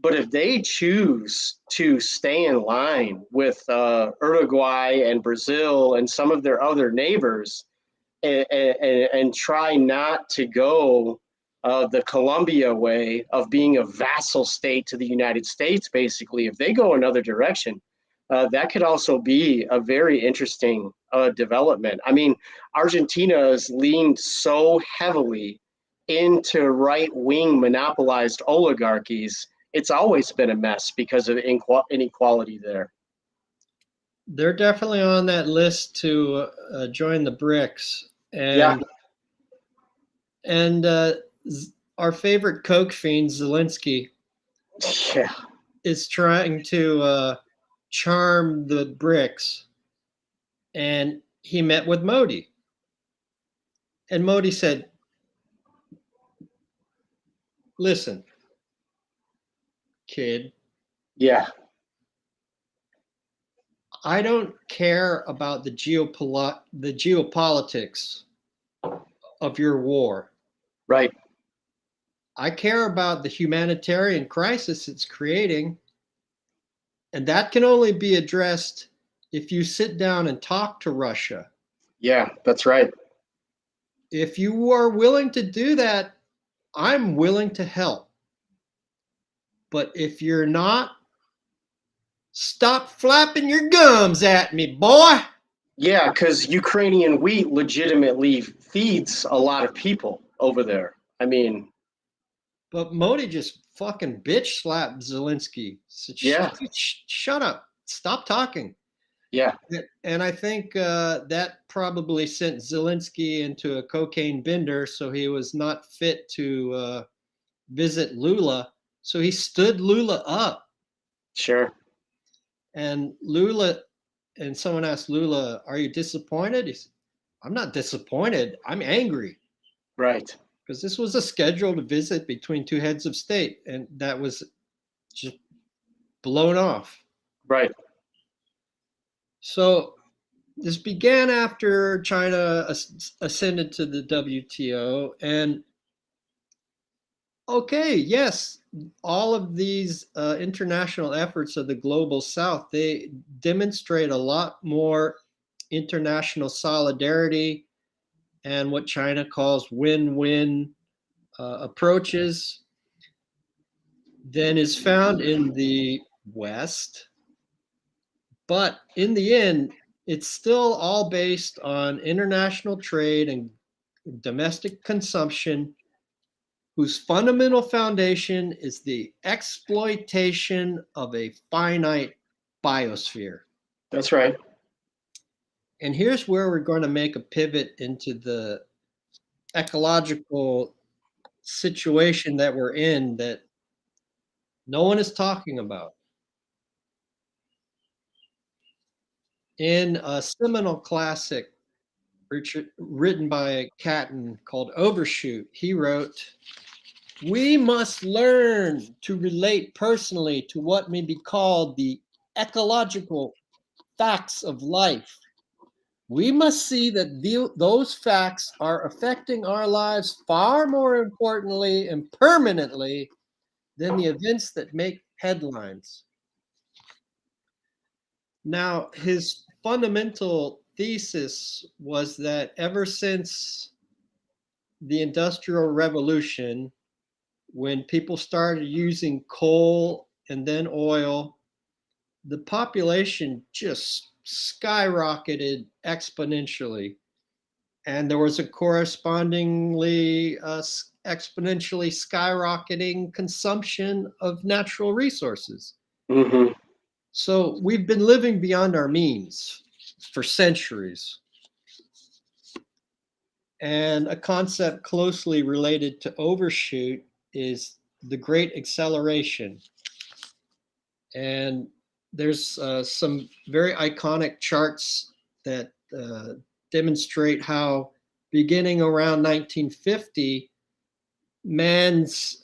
But if they choose to stay in line with Uruguay and Brazil and some of their other neighbors, and try not to go the Colombia way of being a vassal state to the United States, basically, if they go another direction, that could also be a very interesting development. I mean, Argentina has leaned so heavily into right-wing monopolized oligarchies. It's always been a mess because of inequality there. They're definitely on that list to join the BRICS, Yeah, and our favorite Coke fiend Zelensky yeah, is trying to charm the BRICS, and he met with Modi, and Modi said, "Listen, kid, yeah, I don't care about the geopolitics of your war. right. I care about the humanitarian crisis it's creating, and that can only be addressed if you sit down and talk to Russia. Yeah, that's right. If you are willing to do that, I'm willing to help. But if you're not, stop flapping your gums at me, boy." Yeah, because Ukrainian wheat legitimately feeds a lot of people over there. I mean, But Modi just fucking bitch slapped Zelensky. Said, yeah, shut up. Stop talking. yeah, And I think that probably sent Zelensky into a cocaine bender, so he was not fit to visit Lula. So he stood Lula up. sure. And someone asked Lula, "Are you disappointed?" He said, "I'm not disappointed. I'm angry." Right, Because this was a scheduled visit between 2 heads of state, and that was just blown off. right. So this began after China ascended to the WTO, and okay, yes, all of these international efforts of the global South, they demonstrate a lot more international solidarity and what China calls win-win approaches than is found in the West. But in the end, it's still all based on international trade and domestic consumption, whose fundamental foundation is the exploitation of a finite biosphere. That's right. And here's where we're going to make a pivot into the ecological situation that we're in, that No one is talking about. In a seminal classic written by Catton called Overshoot, he wrote, "We must learn to relate personally to what may be called the ecological facts of life. We must see that those facts are affecting our lives far more importantly and permanently than the events that make headlines." Now, his fundamental thesis was that ever since the Industrial Revolution, when people started using coal and then oil, the population just skyrocketed exponentially. And there was a correspondingly exponentially skyrocketing consumption of natural resources. Mm-hmm. So we've been living beyond our means for centuries. And a concept closely related to overshoot is the Great Acceleration. And there's some very iconic charts that demonstrate how, beginning around 1950, man's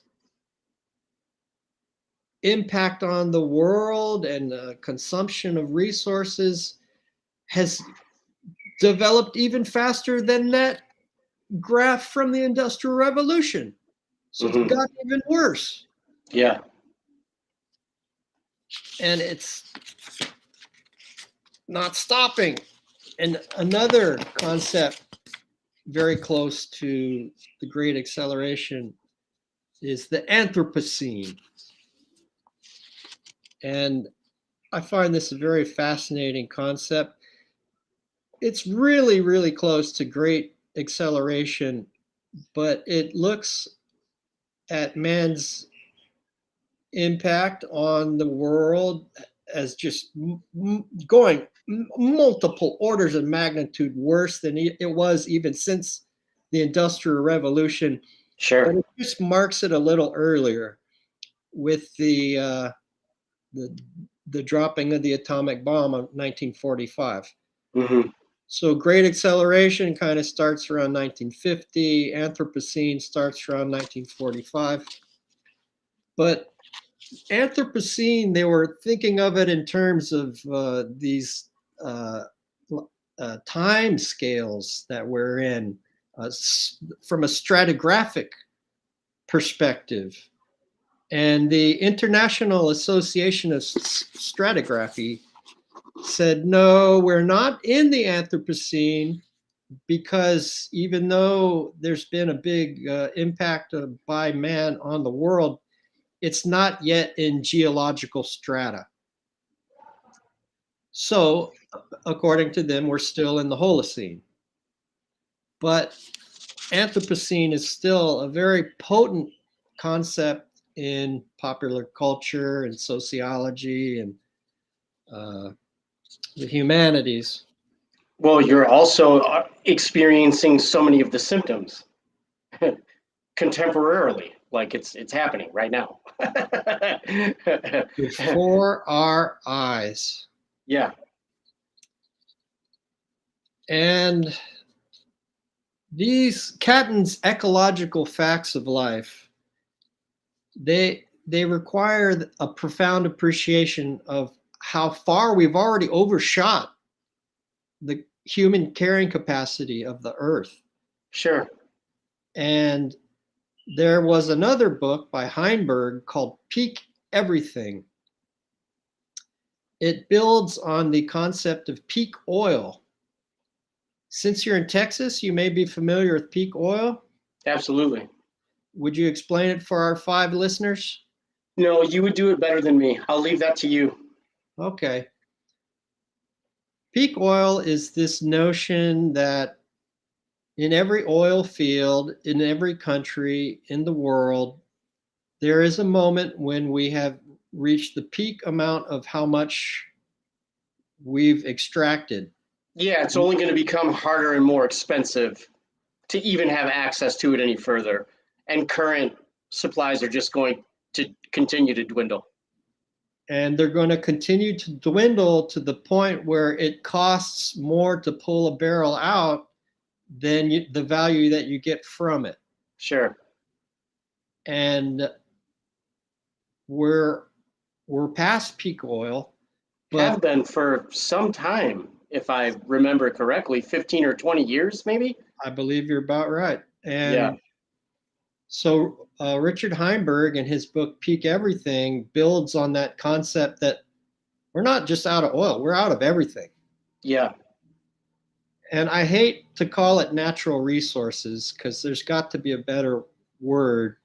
impact on the world and consumption of resources has developed even faster than that graph from the Industrial Revolution. So it's gotten even worse. Yeah. And it's not stopping. And another concept very close to the Great Acceleration is the anthropocene. And I find this a very fascinating concept. It's really, really close to Great Acceleration, but it looks at man's impact on the world as just going multiple orders of magnitude worse than it was even since the Industrial Revolution. Sure. But it just marks it a little earlier with the dropping of the atomic bomb of 1945. Mm-hmm. So Great Acceleration kind of starts around 1950. Anthropocene starts around 1945. But Anthropocene, they were thinking of it in terms of these time scales that we're in from a stratigraphic perspective. And the International Association of Stratigraphy said, no, we're not in the Anthropocene, because even though there's been a big impact by man on the world, it's not yet in geological strata. So, according to them, we're still in the Holocene. But Anthropocene is still a very potent concept in popular culture and sociology and the humanities. Well, you're also experiencing so many of the symptoms contemporarily, like it's happening right now. Before our eyes. Yeah. And these Catton's ecological facts of life, they require a profound appreciation of how far we've already overshot the human carrying capacity of the earth. Sure. And there was another book by Heinberg called Peak Everything. It builds on the concept of peak oil. Since you're in Texas, you may be familiar with peak oil. Absolutely. Would you explain it for our 5 listeners? No, you would do it better than me. I'll leave that to you. Okay. Peak oil is this notion that in every oil field, in every country in the world, there is a moment when we have reached the peak amount of how much we've extracted. Yeah, it's only going to become harder and more expensive to even have access to it any further. And current supplies are just going to continue to dwindle. And they're going to continue to dwindle to the point where it costs more to pull a barrel out than the value that you get from it. Sure. And we're past peak oil, but Have been for some time, if I remember correctly, 15 or 20 years, maybe. I believe you're about right. And Yeah. so Richard Heinberg in his book Peak Everything builds on that concept that we're not just out of oil, we're out of everything. Yeah. And I hate to call it natural resources because there's got to be a better word,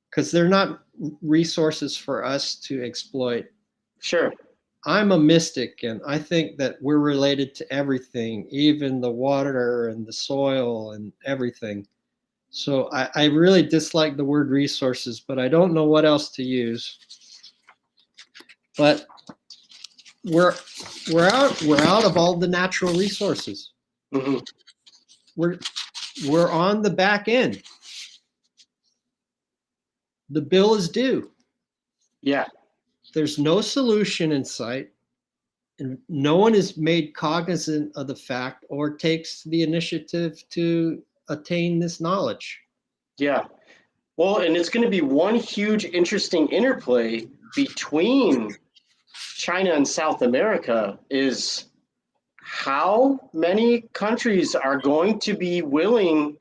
because they're not resources for us to exploit. Sure. I'm a mystic, and I think that we're related to everything, even the water and the soil and everything. So I really dislike the word resources, but I don't know what else to use. But we're out of all the natural resources. Mm-hmm. We're on the back end. The bill is due. Yeah. There's no solution in sight, and no one is made cognizant of the fact or takes the initiative to attain this knowledge. Yeah. Well, and it's going to be one huge interesting interplay between China and South America is how many countries are going to be willing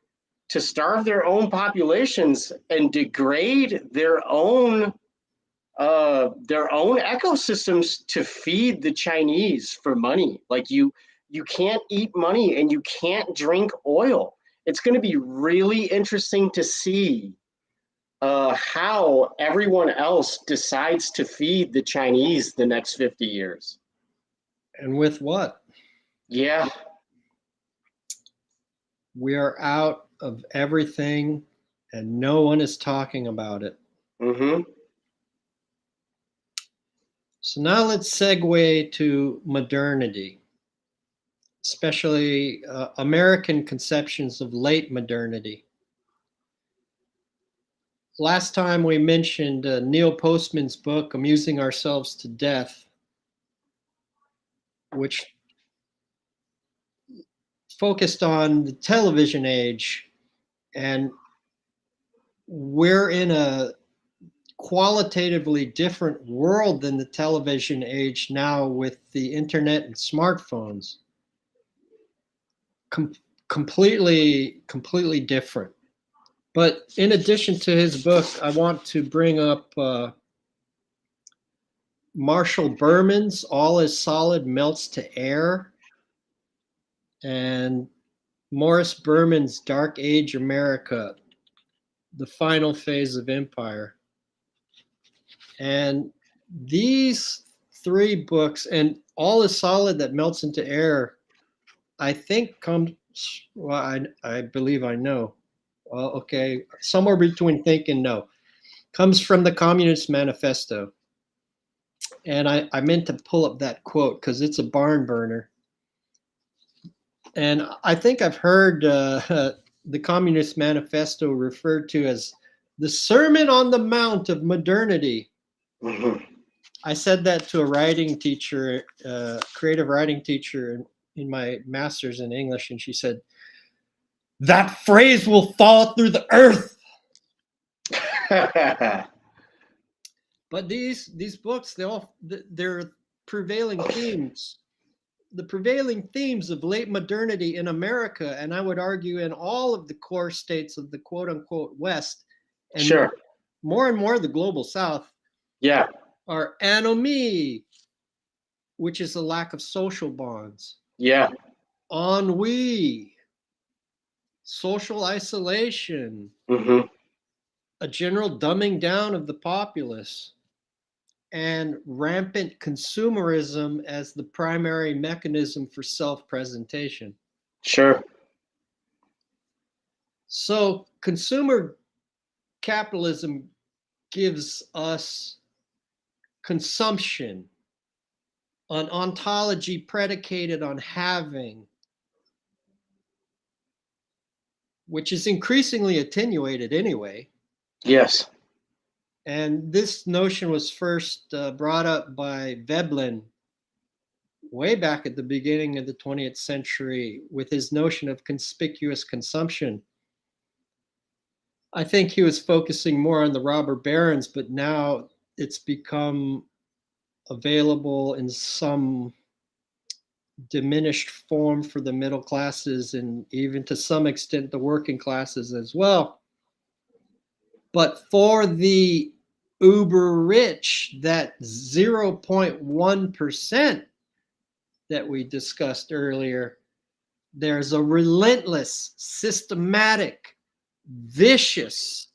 to starve their own populations and degrade their own ecosystems to feed the Chinese for money. Like you can't eat money and you can't drink oil. It's going to be really interesting to see how everyone else decides to feed the Chinese the next 50 years. And with what? Yeah. We are out of everything and no one is talking about it. Mm-hmm. So now let's segue to modernity, especially American conceptions of late modernity. Last time we mentioned Neil Postman's book, Amusing Ourselves to Death, which focused on the television age. And we're in a qualitatively different world than the television age now with the internet and smartphones. Completely different. But in addition to his book, I want to bring up Marshall Berman's All is Solid Melts to Air and Morris Berman's Dark Age America, The Final Phase of Empire. And these three books, and All is Solid that Melts into Air, I think comes, well, I believe I know. Well, okay, somewhere between think and know. Comes from the Communist Manifesto. And I meant to pull up that quote because it's a barn burner. And I think I've heard the Communist Manifesto referred to as the Sermon on the Mount of Modernity. Mm-hmm. I said that to a writing teacher, creative writing teacher in my master's in English, and she said, "That phrase will fall through the earth." But these books, they're prevailing themes. The prevailing themes of late modernity in America, and I would argue in all of the core states of the quote unquote West, and Sure. more and more the global South, Yeah. are anomie, which is a lack of social bonds, Yeah. ennui, social isolation, Mm-hmm. a general dumbing down of the populace, and rampant consumerism as the primary mechanism for self-presentation. Sure. So consumer capitalism gives us consumption, an ontology predicated on having, which is increasingly attenuated anyway. Yes. And this notion was first brought up by Veblen way back at the beginning of the 20th century with his notion of conspicuous consumption. I think he was focusing more on the robber barons, but now it's become available in some diminished form for the middle classes and even to some extent the working classes as well. But for the uber rich, that 0.1% that we discussed earlier, there's a relentless, systematic, vicious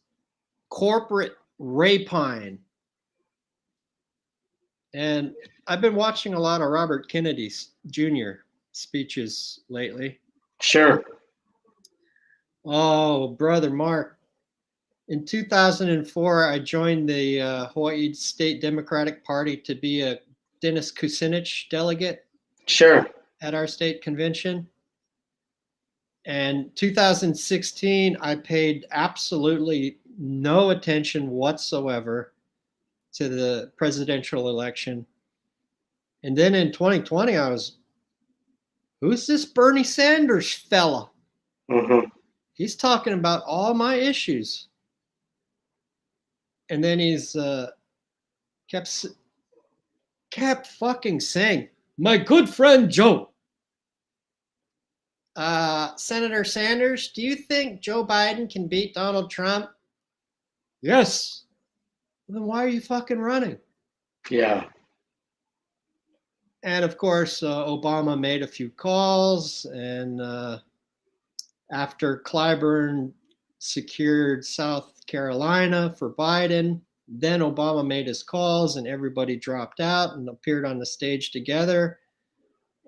corporate rapine. And I've been watching a lot of Robert Kennedy Jr. speeches lately. Sure. Oh, brother Mark. In 2004, I joined the Hawaii State Democratic Party to be a Dennis Kucinich delegate Sure. at our state convention. And 2016, I paid absolutely no attention whatsoever to the presidential election. And then in 2020, I was, who's this Bernie Sanders fella? Mm-hmm. He's talking about all my issues. And then he's kept fucking saying, my good friend Joe. Senator Sanders, do you think Joe Biden can beat Donald Trump? Yes. Well, then why are you fucking running? Yeah. And of course, Obama made a few calls, and after Clyburn secured South Carolina for Biden, then Obama made his calls, and everybody dropped out and appeared on the stage together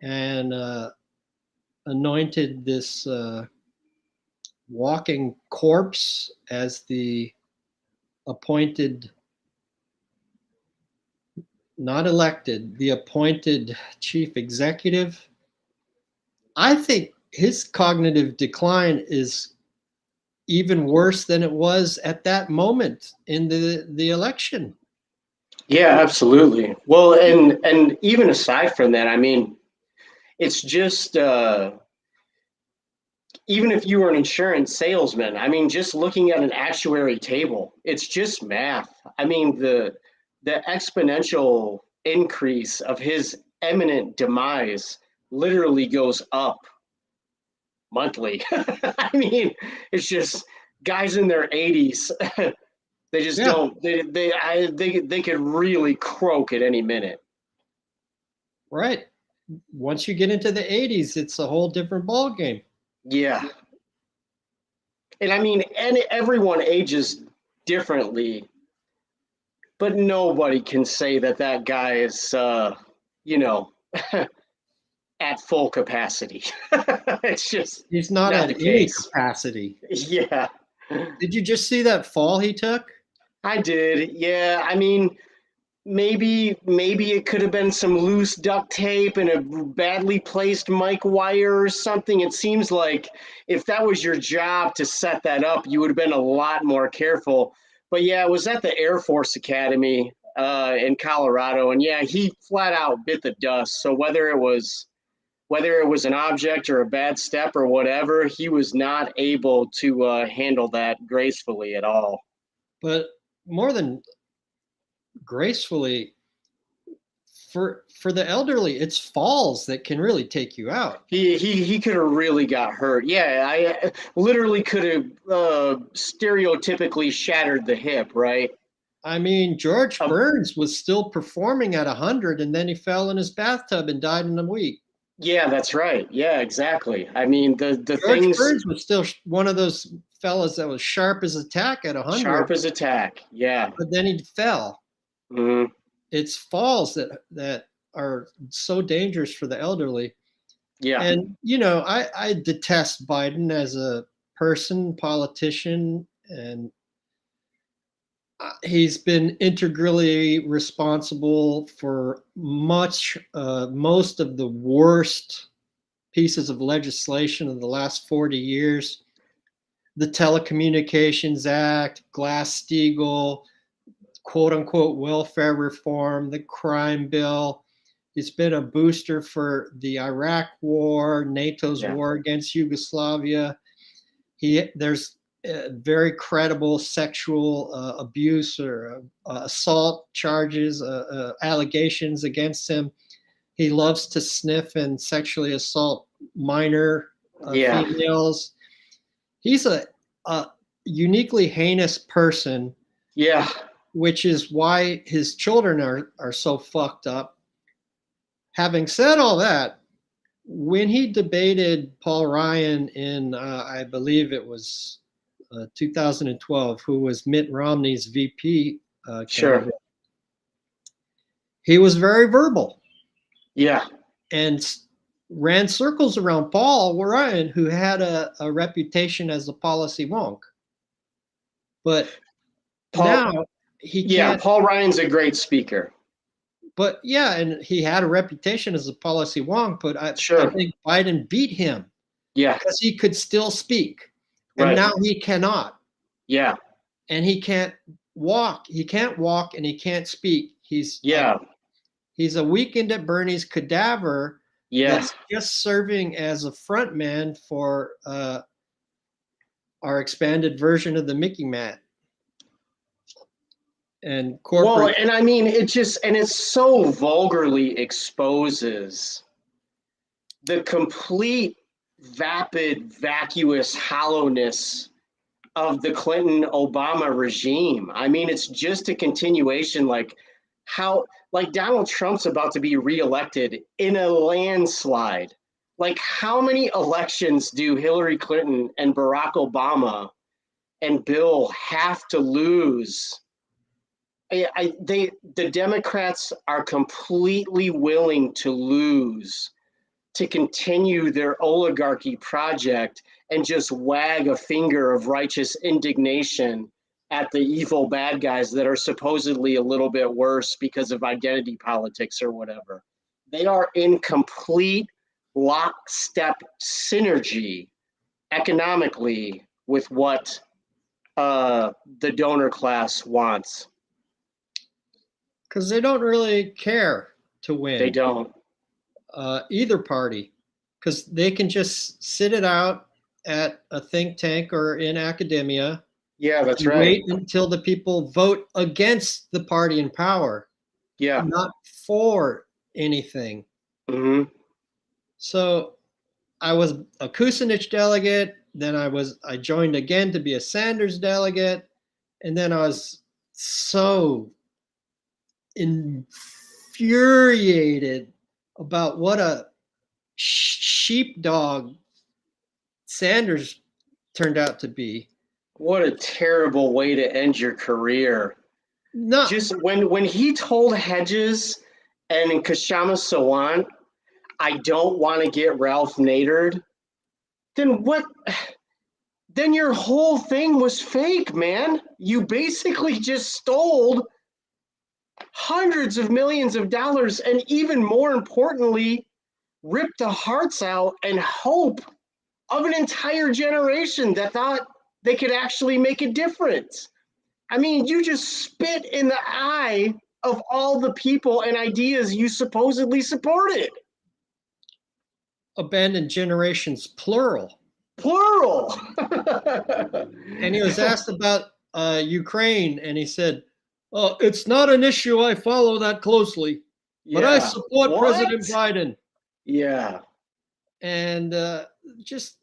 and anointed this walking corpse as the appointed, not elected, the appointed chief executive. I think his cognitive decline is even worse than it was at that moment in the election. Yeah, absolutely. Well, and even aside from that, I mean, it's just even if you were an insurance salesman, I mean, just looking at an actuary table, it's just math. I mean, the exponential increase of his imminent demise literally goes up monthly. I mean, it's just guys in their 80s. They just Yeah, don't. They could really croak at any minute. right. Once you get into the 80s, it's a whole different ball game. Yeah, and I mean, and everyone ages differently, but nobody can say that that guy is, you know, at full capacity. It's just He's not not at the any case. capacity. Yeah, Did you just see that fall he took? I did. Yeah, I mean, maybe it could have been some loose duct tape and a badly placed mic wire or something. It seems like if that was your job to set that up, you would have been a lot more careful. But yeah, it was at the Air Force Academy in Colorado, and yeah, he flat out bit the dust. So whether it was an object or a bad step or whatever, he was not able to handle that gracefully at all. But more than gracefully, for the elderly, it's falls that can really take you out. He could have really got hurt. Yeah, I literally could have stereotypically shattered the hip, right? I mean, George Um, Burns was still performing at 100, and then he fell in his bathtub and died in a week. yeah, that's right. Yeah, exactly. I mean, the George things Burns was still one of those fellas that was sharp as a tack at 100, sharp as a tack. Yeah. but then he fell. Hmm. It's falls that are so dangerous for the elderly. Yeah. And I detest Biden as a person, politician, and he's been integrally responsible for most of the worst pieces of legislation of the last 40 years. The Telecommunications Act, Glass-Steagall, quote unquote welfare reform, the crime bill. He's been a booster for the Iraq war, NATO's war against Yugoslavia. There's very credible sexual abuse or assault charges, allegations against him. He loves to sniff and sexually assault minor females. He's a uniquely heinous person. Yeah. Which is why his children are so fucked up. Having said all that, when he debated Paul Ryan in, I believe it was 2012, who was Mitt Romney's VP candidate, he was very verbal. Yeah. And ran circles around Paul Ryan, who had a reputation as a policy wonk. But now he can't. Paul Ryan's a great speaker. But yeah, and he had a reputation as a policy wonk, but I think Biden beat him. Yeah. Because he could still speak. And now he cannot. Yeah. And he can't walk. He can't walk and he can't speak. He's a Weekend at Bernie's cadaver that's just serving as a front man for our expanded version of the Mickey Mat. And corporate. Well, and I mean, it so vulgarly exposes the complete vapid, vacuous hollowness of the Clinton-Obama regime. I mean, it's just a continuation, like Donald Trump's about to be reelected in a landslide. Like, how many elections do Hillary Clinton and Barack Obama and Bill have to lose? The Democrats are completely willing to lose to continue their oligarchy project and just wag a finger of righteous indignation at the evil bad guys that are supposedly a little bit worse because of identity politics or whatever. They are in complete lockstep synergy economically with what the donor class wants. Because they don't really care to win. They don't. Either party. Because they can just sit it out at a think tank or in academia. Yeah, that's right. Wait until the people vote against the party in power. Yeah. Not for anything. Mm-hmm. So I was a Kucinich delegate. Then I joined again to be a Sanders delegate. And then I was so infuriated about what a sheepdog Sanders turned out to be. What a terrible way to end your career. No. Just when he told Hedges and Kashama Sawant, I don't want to get Ralph Nadered, then what? Then your whole thing was fake, man. You basically just stole hundreds of millions of dollars and, even more importantly, ripped the hearts out and hope of an entire generation that thought they could actually make a difference. I mean, you just spit in the eye of all the people and ideas you supposedly supported. Abandoned generations, plural. Plural. And he was asked about Ukraine, and he said, it's not an issue I follow that closely, but I support President Biden. Yeah. And just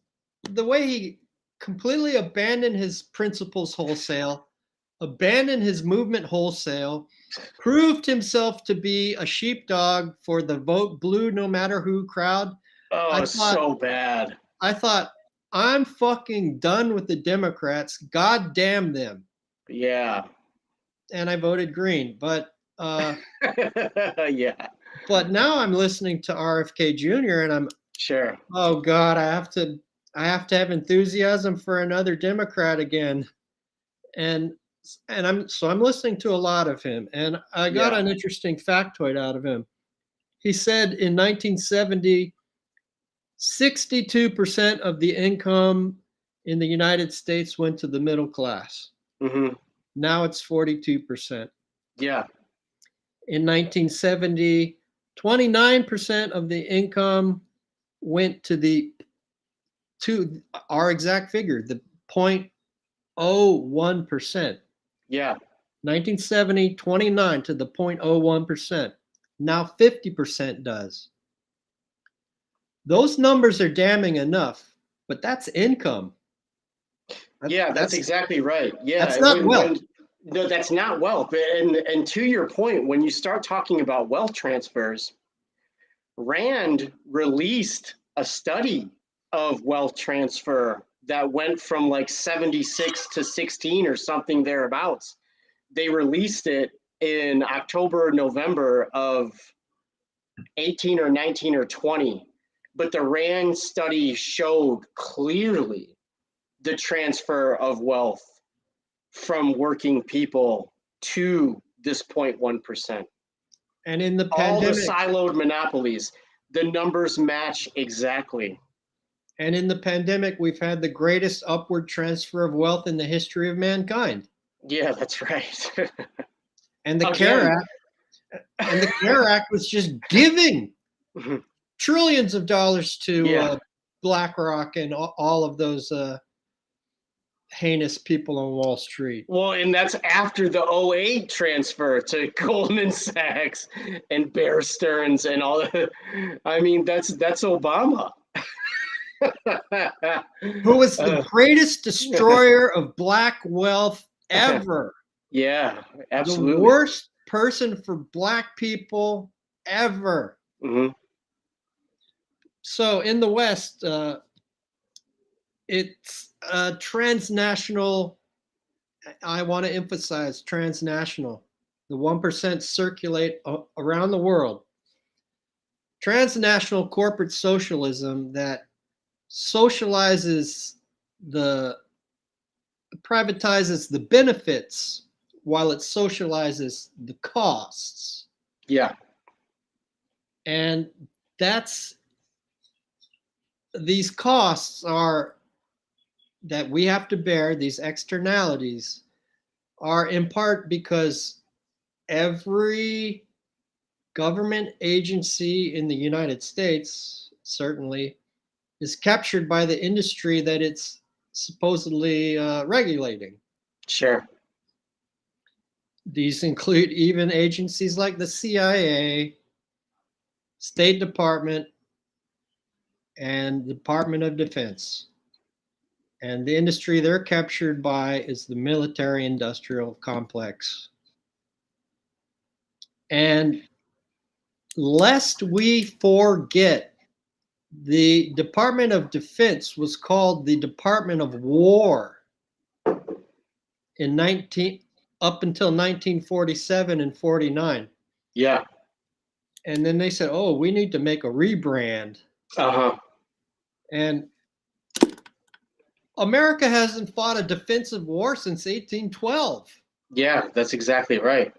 the way he completely abandoned his principles wholesale, abandoned his movement wholesale, proved himself to be a sheepdog for the vote blue no matter who crowd. Oh, so bad. I thought, I'm fucking done with the Democrats. God damn them. Yeah. And I voted green. But yeah. But now I'm listening to RFK Jr. and I'm sure. Oh God, I have to have enthusiasm for another Democrat again. And I'm listening to a lot of him, and I got an interesting factoid out of him. He said in 1970, 62% of the income in the United States went to the middle class. Mm-hmm. Now it's 42%. Yeah. In 1970, 29% of the income went to our exact figure, the 0.01%. Yeah. 1970, 29 to the 0.01%. Now 50% does. Those numbers are damning enough, but that's income. Yeah, that's exactly right. That's Yeah, not wealth. when no, that's not wealth. And to your point, when you start talking about wealth transfers, Rand released a study of wealth transfer that went from like 76 to 16 or something thereabouts. They released it in October, November of 18 or 19 or 20. But the Rand study showed clearly the transfer of wealth from working people to this 0.1%. And in the All the pandemic, siloed monopolies, the numbers match exactly. we've had the greatest upward transfer of wealth in the history of mankind. Yeah, that's right. And the Again. CARE Act was just giving trillions of dollars to Yeah. BlackRock and all of those heinous people on Wall Street. Well, and that's after the '08 transfer to Goldman Sachs and Bear Stearns and all that. I mean, that's Obama. Who was the greatest destroyer of black wealth ever. Yeah, The absolutely. worst person for black people ever. Mm-hmm. So in the West, it's transnational. I want to emphasize transnational. The 1% circulate around the world. Transnational corporate socialism that privatizes the benefits while it socializes the costs. Yeah. And these costs are that we have to bear, these externalities are in part because every government agency in the United States, certainly, is captured by the industry that it's supposedly regulating. Sure. These include even agencies like the CIA, State Department, and Department of Defense. And the industry they're captured by is the military industrial complex. And lest we forget, the Department of Defense was called the Department of War up until 1947 and 49. Yeah. And then they said, oh, we need to make a rebrand. Uh-huh. And America hasn't fought a defensive war since 1812. Yeah, that's exactly right.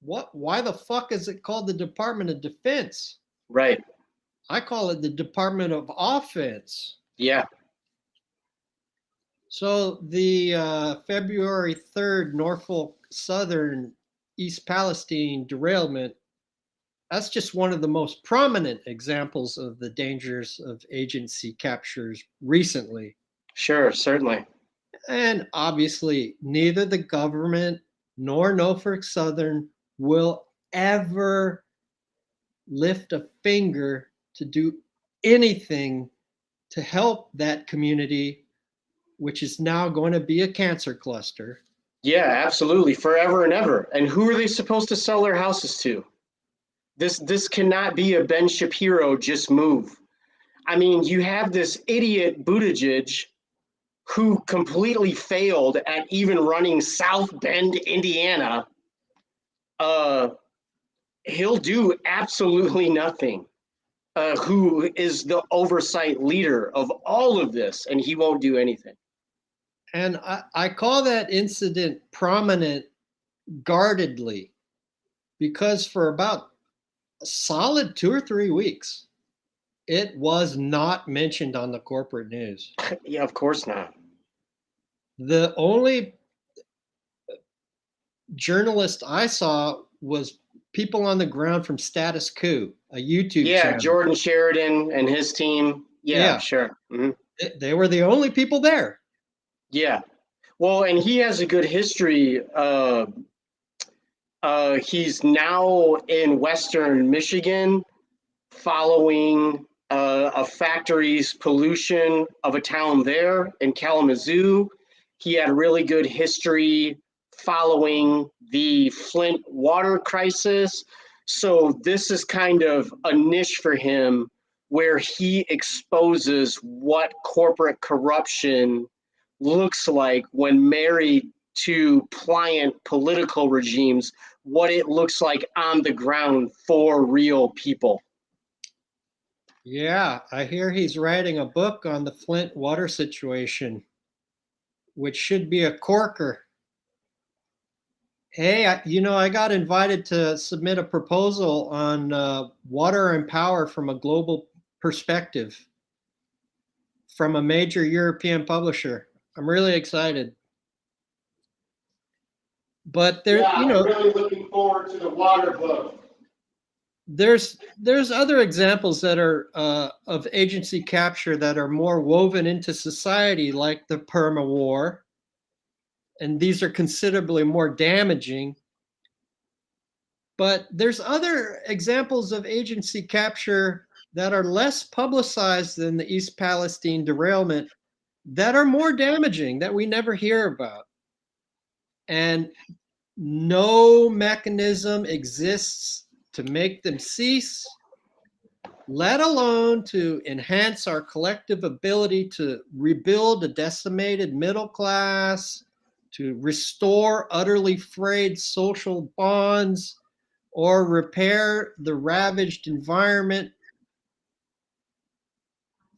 Why the fuck is it called the Department of Defense? Right. I call it the Department of Offense. Yeah. So the February 3rd Norfolk Southern East Palestine derailment, that's just one of the most prominent examples of the dangers of agency captures recently. Sure, certainly. And obviously, neither the government nor Norfolk Southern will ever lift a finger to do anything to help that community, which is now going to be a cancer cluster. Yeah, absolutely. Forever and ever. And who are they supposed to sell their houses to? This cannot be a Ben Shapiro just move. I mean, you have this idiot Buttigieg who completely failed at even running South Bend, Indiana. He'll do absolutely nothing. Who is the oversight leader of all of this, and he won't do anything. And I call that incident prominent guardedly, because for about a solid 2 or 3 weeks, it was not mentioned on the corporate news. Yeah, of course not. The only journalist I saw was people on the ground from Status Quo, a YouTube Yeah, channel. Jordan Sheridan and his team. Yeah, Yeah, sure. they were the only people there. Yeah. Well, and he has a good history. He's now in Western Michigan following a factory's pollution of a town there in Kalamazoo. He had a really good history following the Flint water crisis. So this is kind of a niche for him where he exposes what corporate corruption looks like when married to pliant political regimes, what it looks like on the ground for real people. Yeah, I hear he's writing a book on the Flint water situation, which should be a corker. Hey, I got invited to submit a proposal on water and power from a global perspective from a major European publisher. I'm really excited. But Yeah, I'm really looking forward to the water book. there's other examples that are of agency capture that are more woven into society, like the perma war, and these are considerably more damaging. But there's other examples of agency capture that are less publicized than the East Palestine derailment that are more damaging that we never hear about. And no mechanism exists to make them cease, let alone to enhance our collective ability to rebuild a decimated middle class, to restore utterly frayed social bonds, or repair the ravaged environment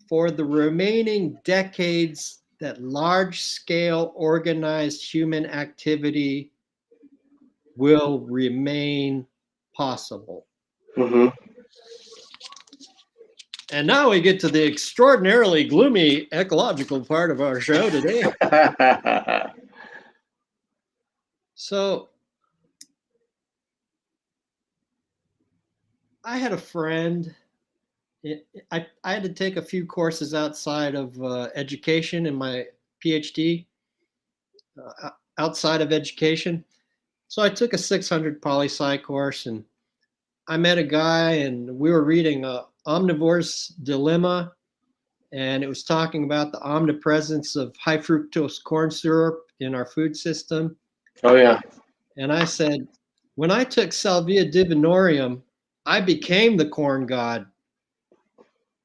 for the remaining decades that large-scale organized human activity will remain possible. Mm-hmm. And now we get to the extraordinarily gloomy ecological part of our show today. So I had a friend. I had to take a few courses outside of education in my PhD, outside of education. So I took a 600 poli sci course, and I met a guy, and we were reading Omnivore's Dilemma, and it was talking about the omnipresence of high fructose corn syrup in our food system. Oh, yeah. And I said, when I took Salvia divinorum, I became the corn god.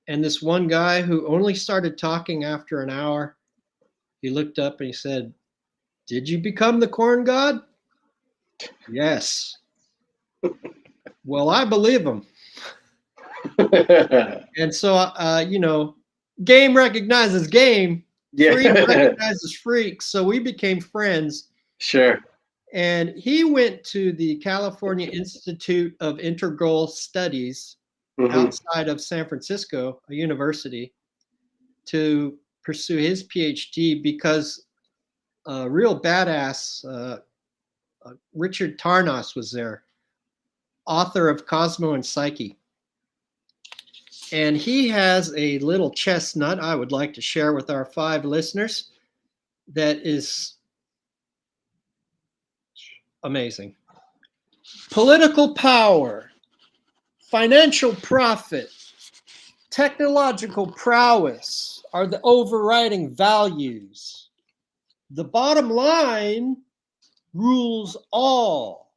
And this one guy who only started talking after an hour, he looked up and he said, "Did you become the corn god?" "Yes." "Well, I believe him." And so, game recognizes game, freak Yeah. recognizes freak. So we became friends. Sure. And he went to the California Institute of Integral Studies Mm-hmm. outside of San Francisco, a university, to pursue his PhD because a real badass, Richard Tarnas, was there, author of Cosmo and Psyche. And he has a little chestnut I would like to share with our 5 listeners that is amazing. Political power, financial profit, technological prowess are the overriding values. The bottom line rules all.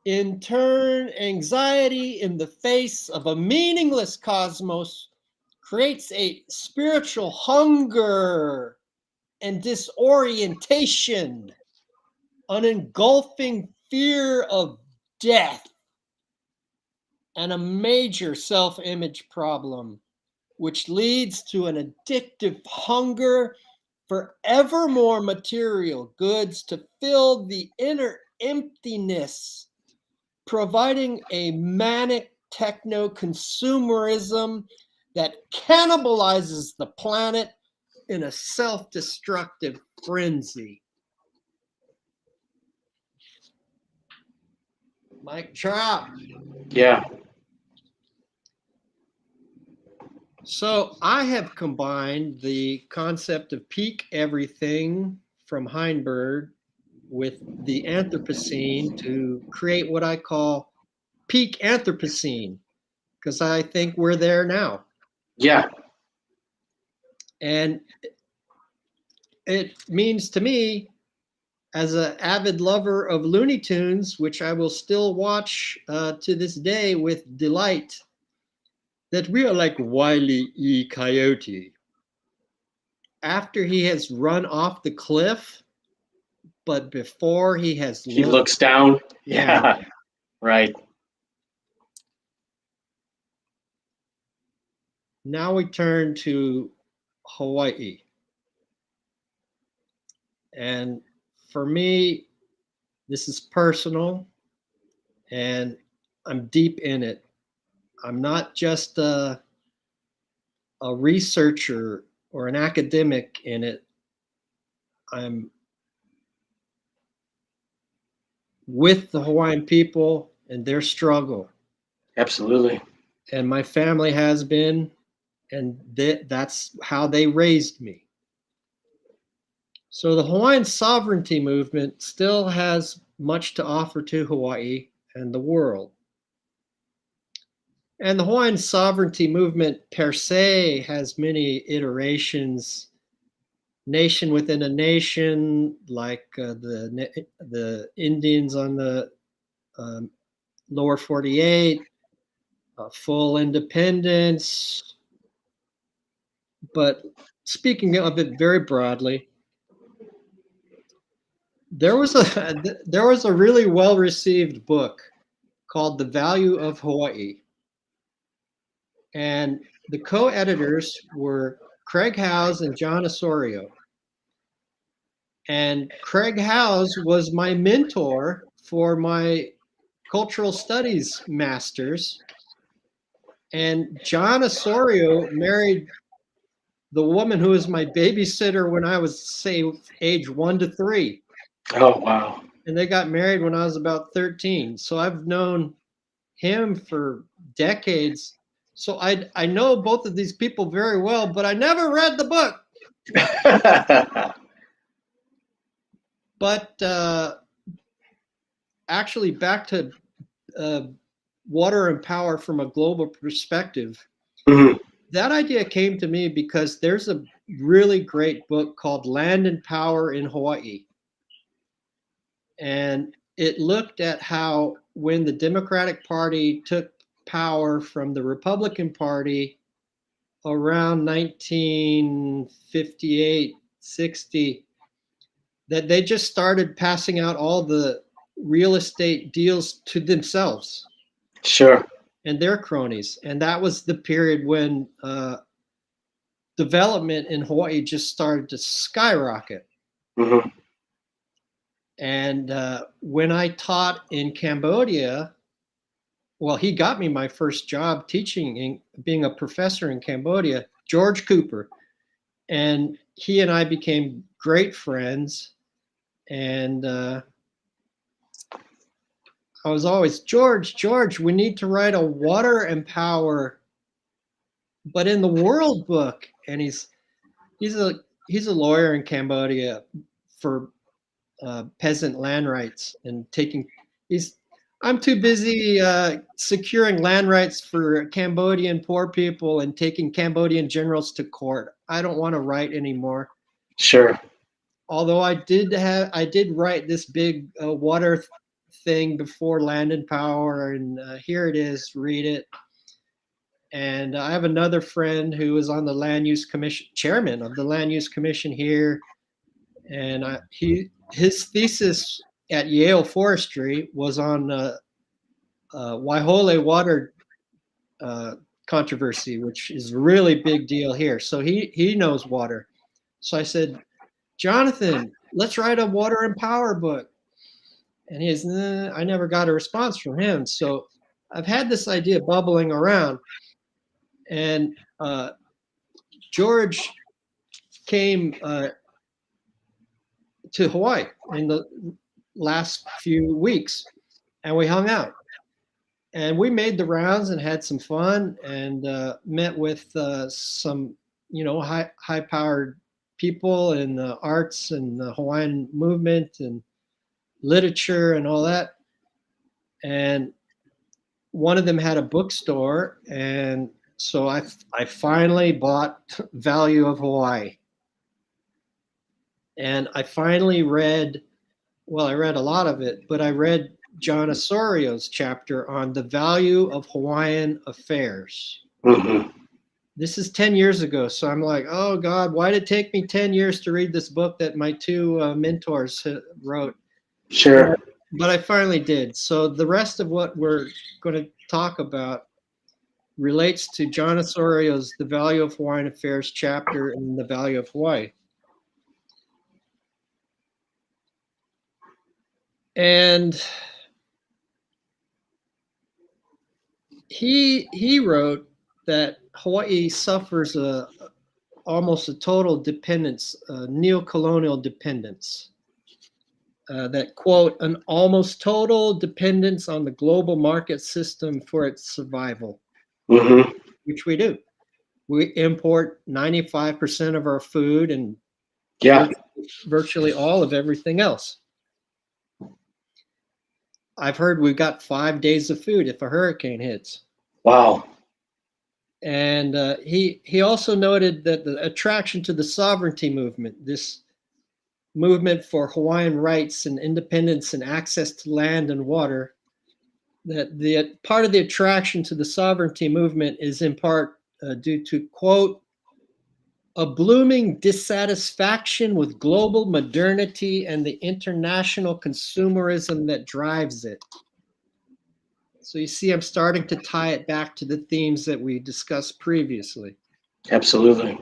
In turn, anxiety in the face of a meaningless cosmos creates a spiritual hunger and disorientation, an engulfing fear of death, and a major self-image problem, which leads to an addictive hunger for ever more material goods to fill the inner emptiness, providing a manic techno-consumerism that cannibalizes the planet in a self-destructive frenzy. Mic drop. Yeah. So I have combined the concept of peak everything from Heinberg with the Anthropocene to create what I call peak Anthropocene, because I think we're there now. Yeah. And it means to me, as an avid lover of Looney Tunes, which I will still watch to this day with delight, that we are like Wile E. Coyote. After he has run off the cliff, but before he has He looked, looks down. yeah. Yeah. Right. Now we turn to Hawaii. And for me, this is personal and I'm deep in it. I'm not just a researcher or an academic in it. I'm with the Hawaiian people and their struggle. Absolutely. And my family has been, and that's how they raised me. So the Hawaiian sovereignty movement still has much to offer to Hawaii and the world. And the Hawaiian sovereignty movement per se has many iterations, nation within a nation, like the Indians on the um, lower 48, full independence. But speaking of it very broadly, there was a really well received book called The Value of Hawaii. And the co-editors were Craig Howes and John Osorio. And Craig Howes was my mentor for my cultural studies masters. And John Osorio married the woman who was my babysitter when I was, say, age 1 to 3. Oh, wow. And they got married when I was about 13. So I've known him for decades. So I know both of these people very well, but I never read the book. But actually, back to water and power from a global perspective, Mhm. that idea came to me because there's a really great book called Land and Power in Hawaii. And it looked at how when the Democratic Party took power from the Republican Party around 1958, 60, that they just started passing out all the real estate deals to themselves Sure. and their cronies. And that was the period when development in Hawaii just started to skyrocket. Hmm. And when I taught in Cambodia, well, he got me my first job teaching, being a professor in Cambodia, George Cooper. And he and I became great friends. And I was always, George, we need to write a water and power, but in the world book. And he's a lawyer in Cambodia for peasant land rights and taking. I'm too busy securing land rights for Cambodian poor people and taking Cambodian generals to court. I don't want to write anymore. Sure. Although I did write this big water thing before Land and Power, and here it is. Read it. And I have another friend who is on the Land Use Commission, chairman of the Land Use Commission here, and his thesis at Yale Forestry was on Waihole water controversy, which is a really big deal here. So he knows water. So I said, Jonathan, let's write a water and power book. And he's, I never got a response from him. So I've had this idea bubbling around. And George came to Hawaii in the last few weeks. and we hung out. And we made the rounds and had some fun, and met with some, high-powered people in the arts and the Hawaiian movement and literature and all that. And one of them had a bookstore, and so I finally bought Value of Hawaii. And I finally read, well, I read a lot of it, but I read John Osorio's chapter on the value of Hawaiian affairs. Mm-hmm. This is 10 years ago. So I'm like, oh God, why did it take me 10 years to read this book that my two mentors wrote? Sure. But I finally did. So the rest of what we're going to talk about relates to John Osorio's The Value of Hawaiian Affairs chapter in The Value of Hawaii. And he wrote that Hawaii suffers almost a total dependence, neo-colonial dependence. That, quote, an almost total dependence on the global market system for its survival, Mm-hmm. which we do. We import 95% of our food and Yeah. virtually all of everything else. I've heard we've got 5 days of food if a hurricane hits. Wow. And he also noted that the attraction to the sovereignty movement, this movement for Hawaiian rights and independence and access to land and water, that the part of the attraction to the sovereignty movement is in part due to, quote, a blooming dissatisfaction with global modernity and the international consumerism that drives it. So you see, I'm starting to tie it back to the themes that we discussed previously. Absolutely.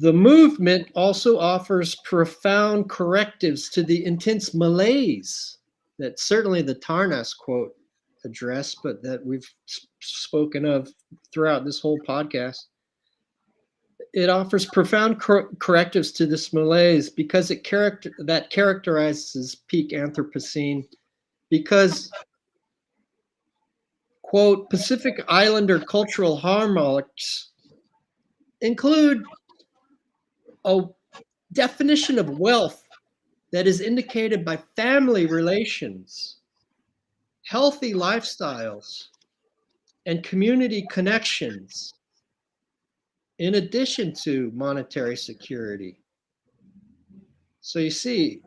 The movement also offers profound correctives to the intense malaise that certainly the Tarnas quote addressed, but that we've spoken of throughout this whole podcast. It offers profound correctives to this malaise because that characterizes peak Anthropocene, because, quote, Pacific Islander cultural hallmarks include a definition of wealth that is indicated by family relations, healthy lifestyles, and community connections, in addition to monetary security. So you see,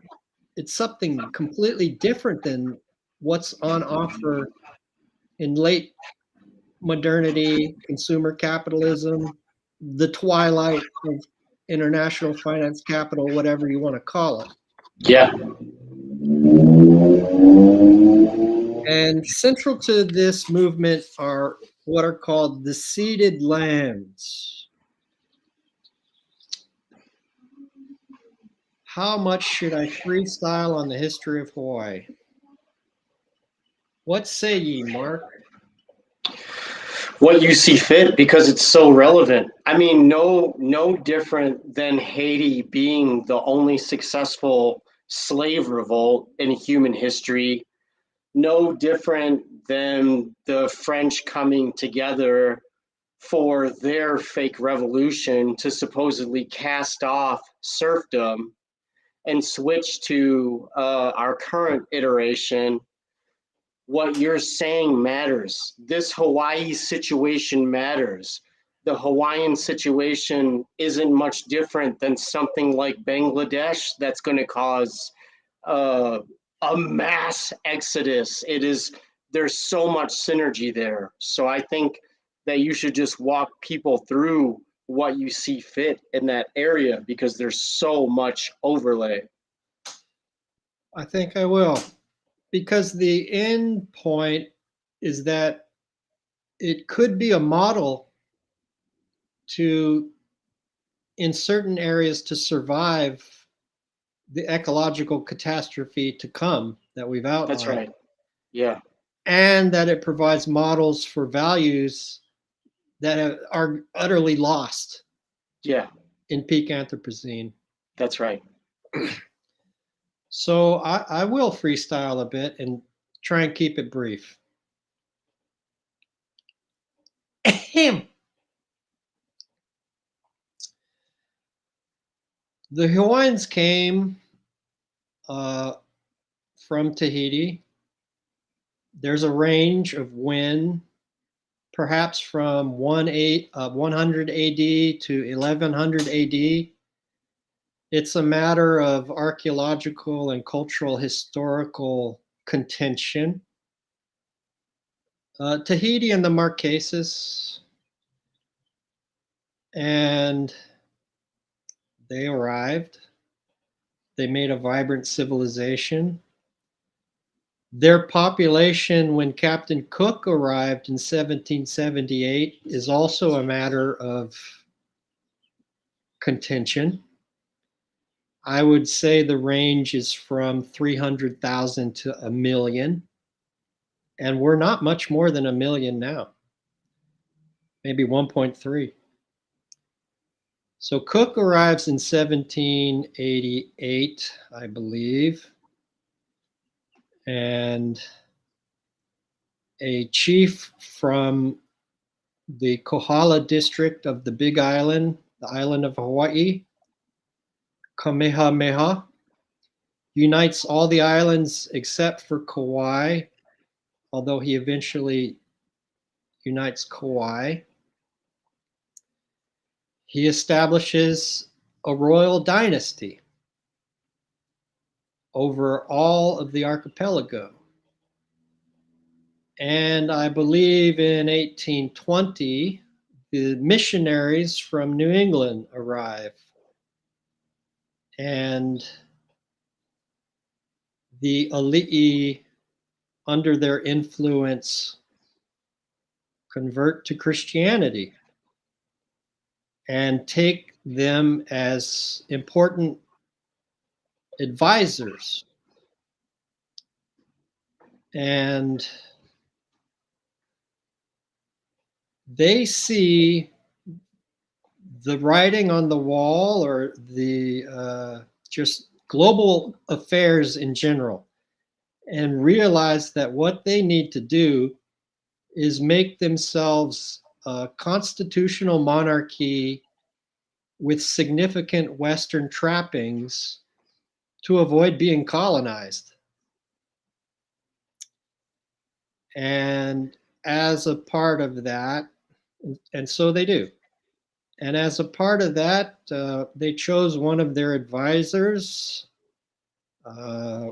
it's something completely different than what's on offer in late modernity, consumer capitalism, the twilight of international finance capital, whatever you want to call it. Yeah. And central to this movement are what are called the ceded lands. How much should I freestyle on the history of Hawaii? What say ye, Mark? What you see fit, because it's so relevant. I mean, no different than Haiti being the only successful slave revolt in human history. No different than the French coming together for their fake revolution to supposedly cast off serfdom and switch to our current iteration. What you're saying matters. This Hawaii situation matters. The Hawaiian situation isn't much different than something like Bangladesh that's going to cause a mass exodus. There's so much synergy there. So I think that you should just walk people through what you see fit in that area, because there's so much overlay. I think I will. Because the end point is that it could be a model to, in certain areas, to survive the ecological catastrophe to come that we've outlined. That's right. Yeah. And that it provides models for values that are utterly lost. Yeah. In peak Anthropocene. That's right. So I will freestyle a bit and try and keep it brief. Ahem. The Hawaiians came uh, from Tahiti. There's a range of when, perhaps from 100 AD to 1100 AD. It's a matter of archaeological and cultural historical contention. Tahiti and the Marquesas, and they arrived. They made a vibrant civilization. Their population, when Captain Cook arrived in 1778, is also a matter of contention. I would say the range is from 300,000 to a million, and we're not much more than a million now, maybe 1.3. So Cook arrives in 1788, I believe, and a chief from the Kohala district of the Big Island, the island of Hawaii, Kamehameha, unites all the islands except for Kauai, although he eventually unites Kauai. He establishes a royal dynasty over all of the archipelago. And I believe in 1820, the missionaries from New England arrive. And the Ali'i, under their influence, convert to Christianity and take them as important advisors. And they see the writing on the wall, or the just global affairs in general, and realize that what they need to do is make themselves a constitutional monarchy with significant Western trappings to avoid being colonized. And as a part of that, and so they do. And as a part of that, they chose one of their advisors. I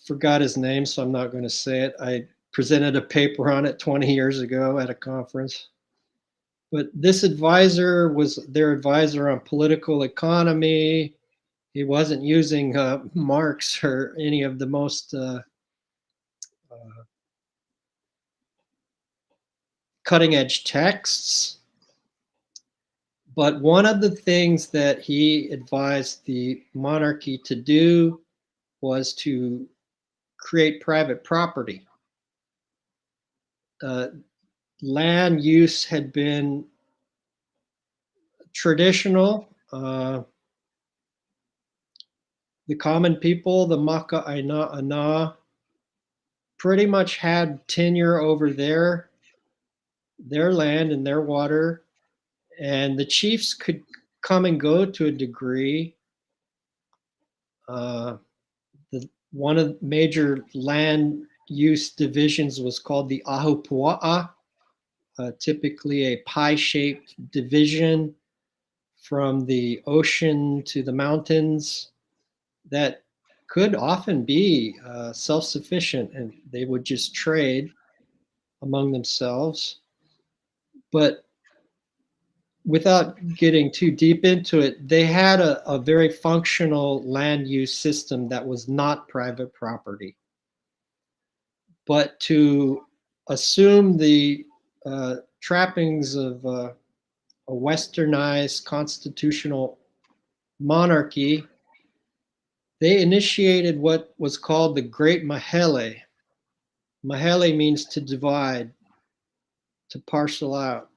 forgot his name, so I'm not going to say it. I presented a paper on it 20 years ago at a conference. But this advisor was their advisor on political economy. He wasn't using Marx or any of the most cutting edge texts. But one of the things that he advised the monarchy to do was to create private property. Land use had been traditional. The common people, the Maka'aina, pretty much had tenure over their land and their water, and the chiefs could come and go to a degree. One of the major land use divisions was called the Ahupua'a, typically a pie-shaped division from the ocean to the mountains that could often be self-sufficient, and they would just trade among themselves. But without getting too deep into it, they had a very functional land use system that was not private property. But to assume the trappings of a westernized constitutional monarchy, they initiated what was called the Great Mahele. Mahele means to divide, to parcel out.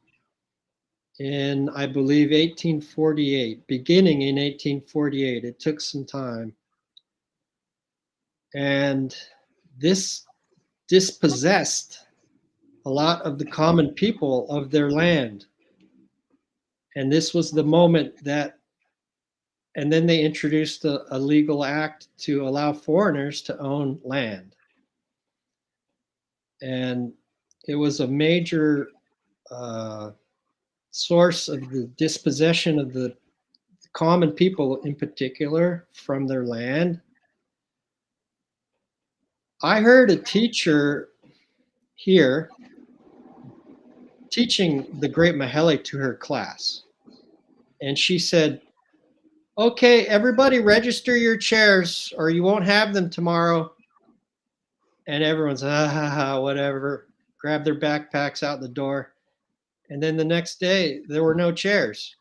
in, I believe, 1848, beginning in 1848. It took some time. And this dispossessed a lot of the common people of their land. And this was the moment that, and then they introduced a legal act to allow foreigners to own land. And it was a major source of the dispossession of the common people in particular from their land. I heard a teacher here teaching the Great Mahele to her class. And she said, okay, everybody register your chairs or you won't have them tomorrow. And everyone's, whatever, grab their backpacks out the door. And then the next day, there were no chairs.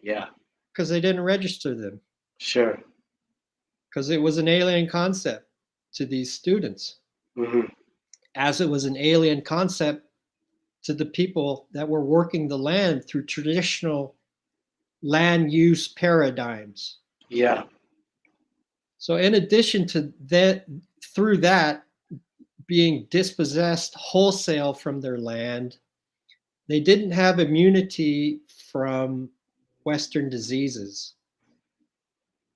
Yeah. Because they didn't register them. Sure. Because it was an alien concept to these students. Mm-hmm. As it was an alien concept to the people that were working the land through traditional land use paradigms. Yeah. So in addition to that, through that, being dispossessed wholesale from their land, they didn't have immunity from Western diseases.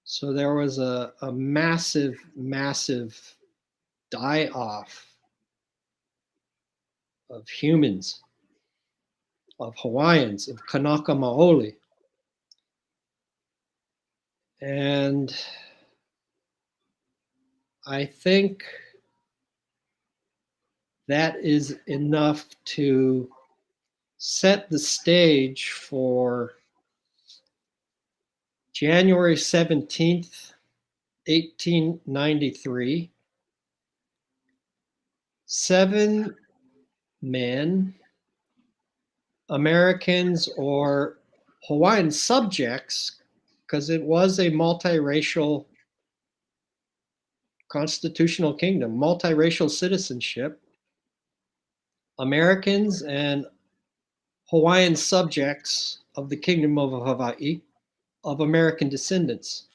So there was a massive, massive die-off of humans, of Hawaiians, of Kanaka Maoli. And I think that is enough to set the stage for January 17th, 1893. 7 men, Americans or Hawaiian subjects, because it was a multiracial constitutional kingdom, multiracial citizenship, Americans and Hawaiian subjects of the Kingdom of Hawaii of American descendants.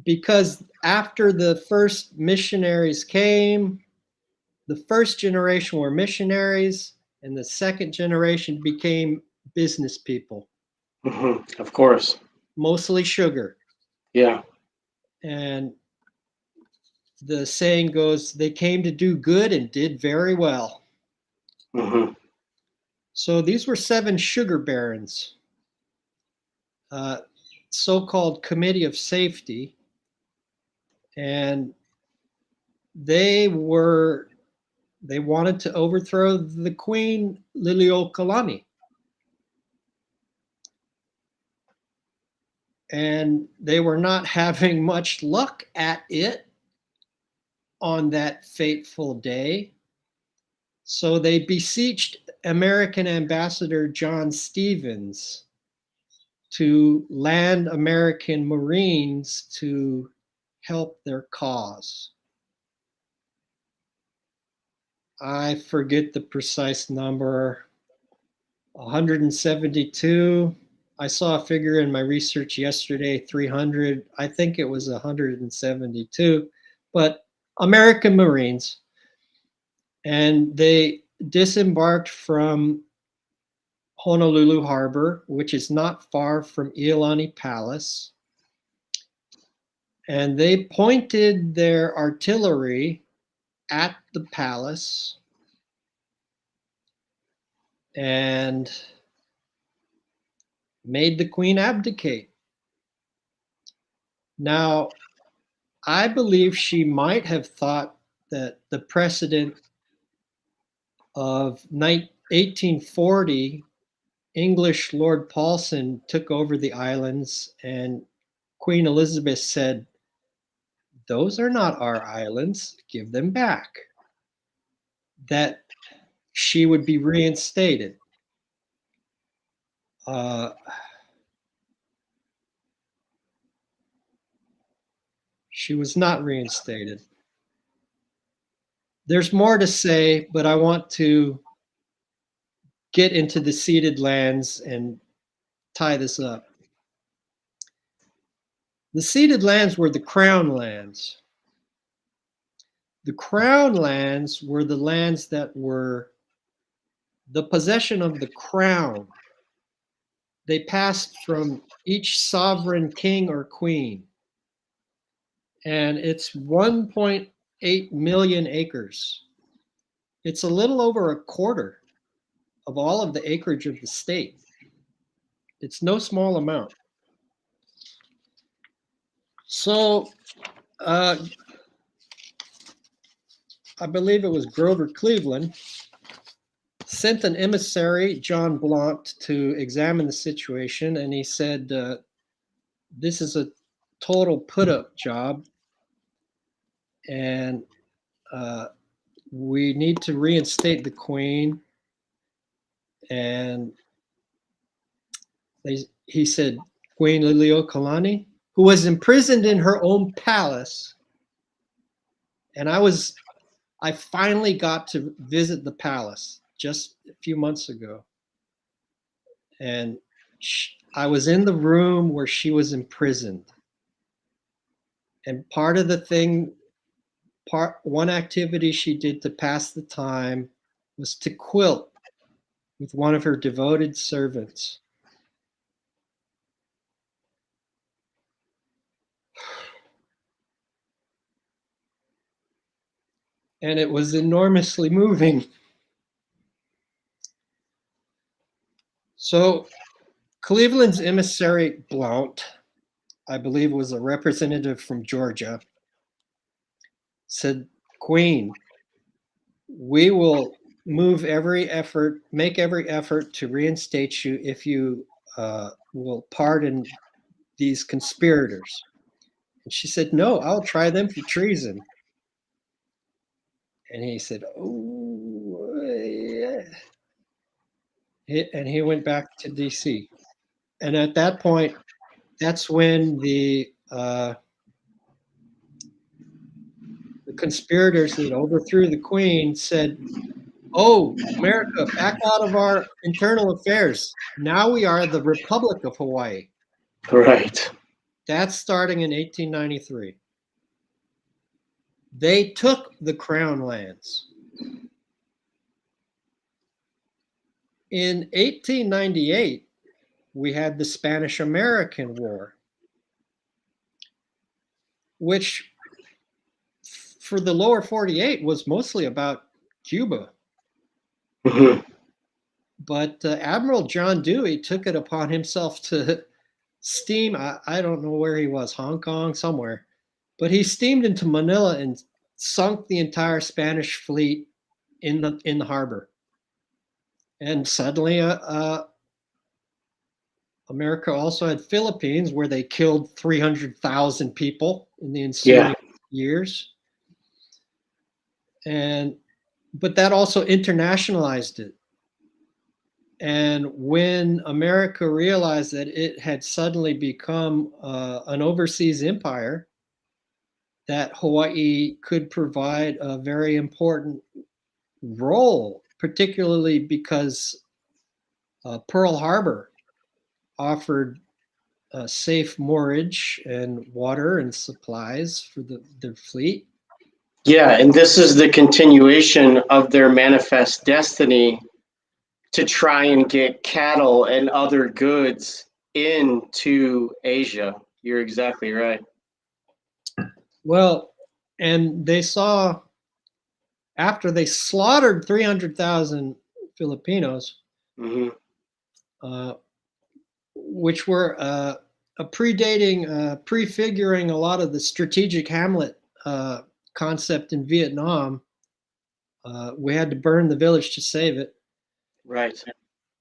Because after the first missionaries came, the first generation were missionaries, and the second generation became business people. Mm-hmm. Of course. Mostly sugar. Yeah. And the saying goes, they came to do good and did very well. Mm-hmm. So these were 7 sugar barons, so-called Committee of Safety, and they wanted to overthrow the Queen Liliuokalani. And they were not having much luck at it on that fateful day. So they beseeched American Ambassador John Stevens to land American Marines to help their cause. I forget the precise number, 172. I saw a figure in my research yesterday, 300. I think it was 172, but American Marines. And they disembarked from Honolulu Harbor, which is not far from Iolani Palace. And they pointed their artillery at the palace and made the queen abdicate. Now, I believe she might have thought that the precedent of 1840, English Lord Palmerston took over the islands, and Queen Elizabeth said, those are not our islands, give them back. That she would be reinstated. She was not get into the ceded lands and tie this up. The ceded lands were the crown lands. The crown lands were the lands that were the possession of the crown. They passed from each sovereign king or queen. And it's 1.8 million acres. It's a little over a quarter of all of the acreage of the state. It's no small amount. So I believe it was Grover Cleveland sent an emissary, John Blount, to examine the situation, and he said, this is a total put-up job, and we need to reinstate the queen. And he said, Queen Liliuokalani, who was imprisoned in her own palace. And I finally got to visit the palace just a few months ago. And I was in the room where she was imprisoned. And one activity she did to pass the time was to quilt with one of her devoted servants. And it was enormously moving. So Cleveland's emissary, Blount, I believe was a representative from Georgia, said, Queen, we will make every effort to reinstate you if you will pardon these conspirators. And she said, no, I'll try them for treason. And he said, oh, yeah. And he went back to DC. And at that point, that's when the conspirators that overthrew the queen said, oh, America, back out of our internal affairs. Now we are the Republic of Hawaii. Right. That's starting in 1893. They took the crown lands. In 1898, we had the Spanish-American War, which for the lower 48 was mostly about Cuba. Mm-hmm. But Admiral John Dewey took it upon himself to steam, I don't know where he was, Hong Kong, somewhere, but he steamed into Manila and sunk the entire Spanish fleet in the harbor. And suddenly America also had Philippines, where they killed 300,000 people in the ensuing years. But that also internationalized it. And when America realized that it had suddenly become an overseas empire, that Hawaii could provide a very important role, particularly because Pearl Harbor offered safe moorage and water and supplies for their fleet. Yeah, and this is the continuation of their manifest destiny to try and get cattle and other goods into Asia. You're exactly right. Well, and they saw, after they slaughtered 300,000 Filipinos, Mm-hmm. Which were prefiguring a lot of the strategic Hamlet concept in Vietnam. We had to burn the village to save it. Right.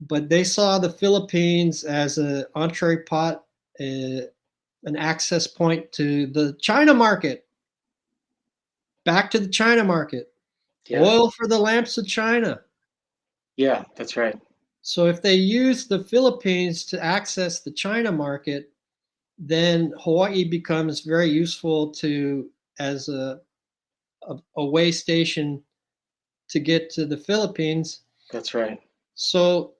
But they saw the Philippines as an entrepot, an access point to the China market. Back to the China market. Yeah. Oil for the lamps of China. Yeah, that's right. So if they use the Philippines to access the China market, then Hawaii becomes very useful as a way station to get to the Philippines. That's right. So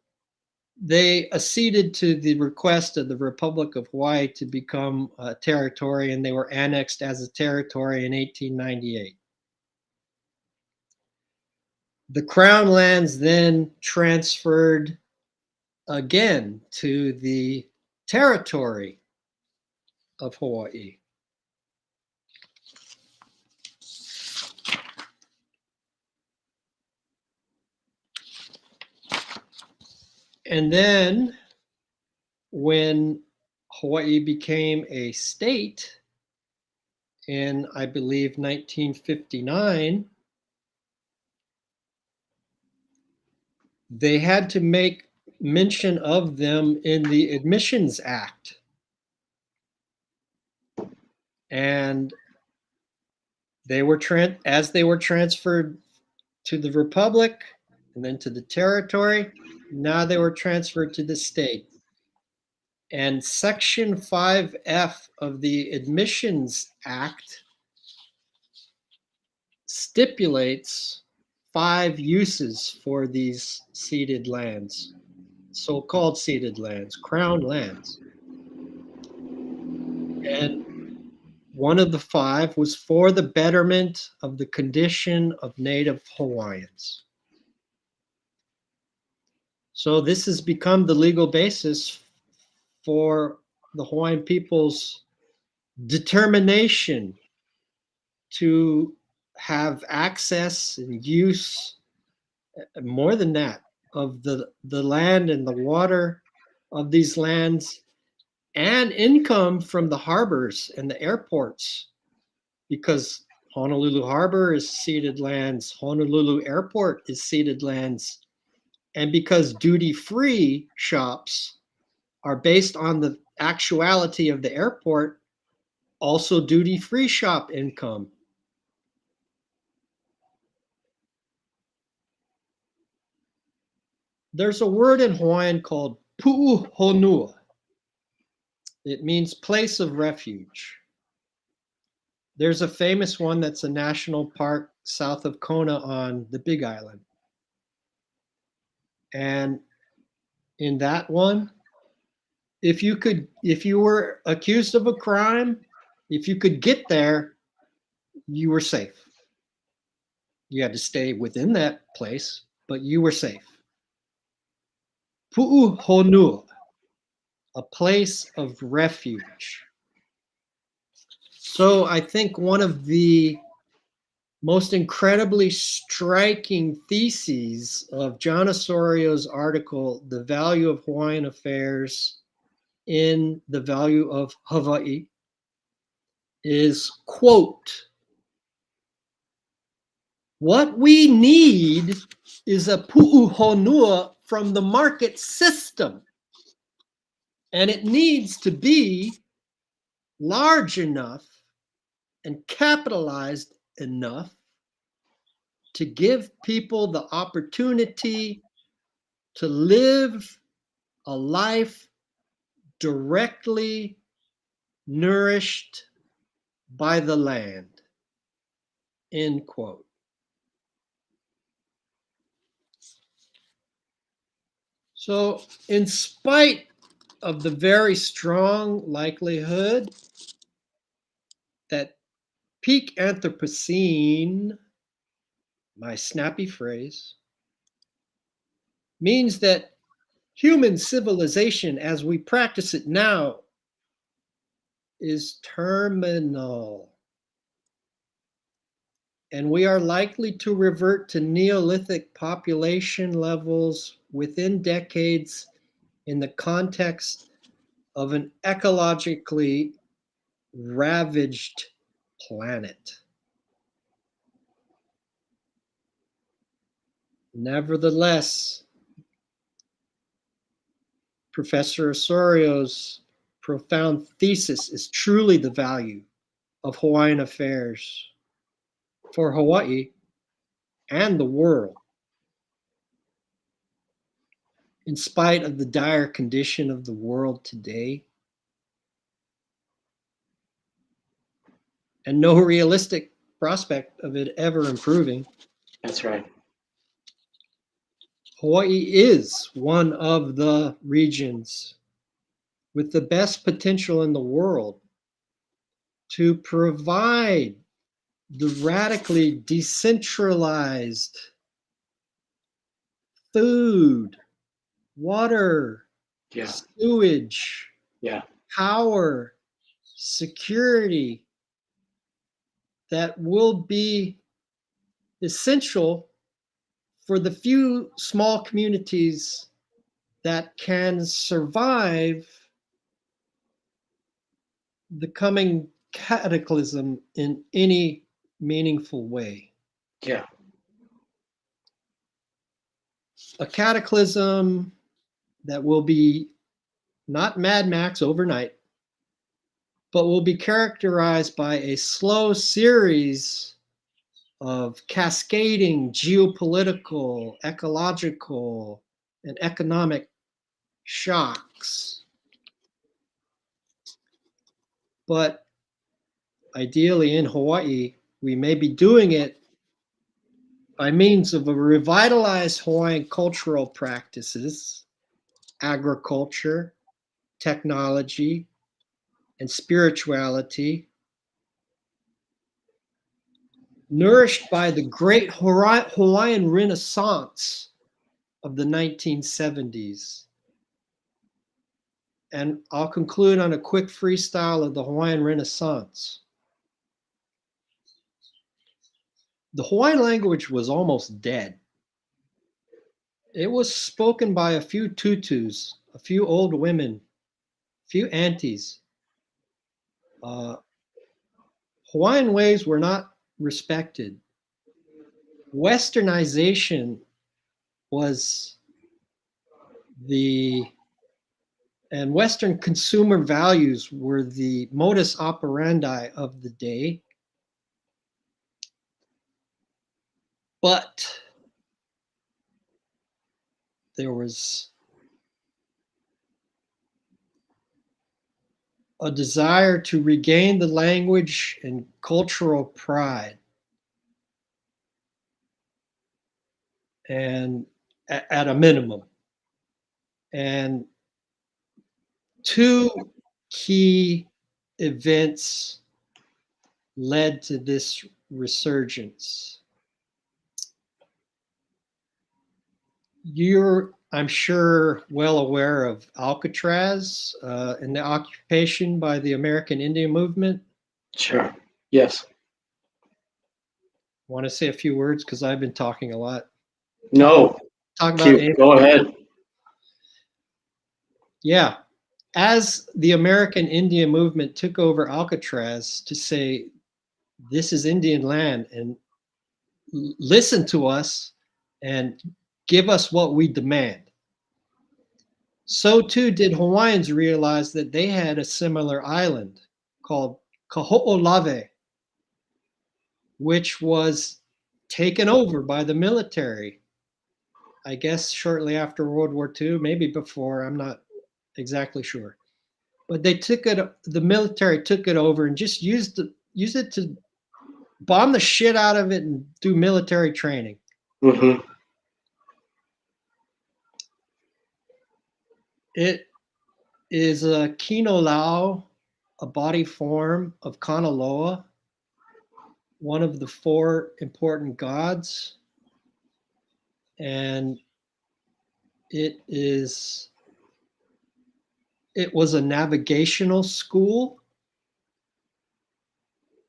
they acceded to the request of the Republic of Hawaii to become a territory, and they were annexed as a territory in 1898. The Crown lands then transferred again to the territory of Hawaii. And then when Hawaii became a state in, I believe, 1959, they had to make mention of them in the Admissions Act. And they were as they were transferred to the Republic and then to the territory, now they were transferred to the state. And Section 5F of the Admissions Act stipulates 5 uses for these ceded lands, so-called ceded lands, crown lands. And one of the 5 was for the betterment of the condition of Native Hawaiians. So this has become the legal basis for the Hawaiian people's determination to have access and use, more than that, of the land and the water of these lands, and income from the harbors and the airports, because Honolulu Harbor is ceded lands, Honolulu Airport is ceded lands, and because duty-free shops are based on the actuality of the airport, also duty-free shop income. There's a word in Hawaiian called pu'uhonua. It means place of refuge. There's a famous one that's a national park south of Kona on the Big Island. And in that one, if you were accused of a crime, if you could get there, you were safe. You had to stay within that place, but you were safe. Pu'uhonua, a place of refuge. So I think one of the most incredibly striking theses of John Osorio's article, The Value of Hawaiian Affairs in the Value of Hawaii, is, quote, "What we need is a pu'uhonua from the market system, and it needs to be large enough and capitalized enough to give people the opportunity to live a life directly nourished by the land," end quote. So, in spite of the very strong likelihood that peak anthropocene, my snappy phrase, means that human civilization as we practice it now is terminal. And we are likely to revert to Neolithic population levels within decades in the context of an ecologically ravaged planet. Nevertheless, Professor Osorio's profound thesis is truly the value of Hawaiian affairs for Hawaii and the world. In spite of the dire condition of the world today, and no realistic prospect of it ever improving. That's right. Hawaii is one of the regions with the best potential in the world to provide the radically decentralized food, water, Yeah. sewage, Yeah. power, security that will be essential for the few small communities that can survive the coming cataclysm in any meaningful way. Yeah. A cataclysm that will be not Mad Max overnight, but will be characterized by a slow series of cascading geopolitical, ecological, and economic shocks. But ideally in Hawaii, we may be doing it by means of a revitalized Hawaiian cultural practices, agriculture, technology, and spirituality, nourished by the great Hawaiian Renaissance of the 1970s. And I'll conclude on a quick freestyle of the Hawaiian Renaissance. The Hawaiian language was almost dead. It was spoken by a few tutus, a few old women, a few aunties. Hawaiian ways were not respected. Westernization was and Western consumer values were the modus operandi of the day. But there was a desire to regain the language and cultural pride. And at a minimum. And two key events led to this resurgence. You're, I'm sure, well aware of Alcatraz and the occupation by the American Indian movement. Sure. Yes. Want to say a few words because I've been talking a lot. No. Talk about Go ahead. Yeah. As the American Indian movement took over Alcatraz to say, this is Indian land and listen to us and give us what we demand. So too did Hawaiians realize that they had a similar island called Kaho'olawe, which was taken over by the military, I guess shortly after World War II, maybe before, I'm not exactly sure. But they took it, the military took it over and just used it to bomb the shit out of it and do military training. Mm-hmm. It is a kino lau, a body form of Kanaloa, one of the four important gods. And it was a navigational school,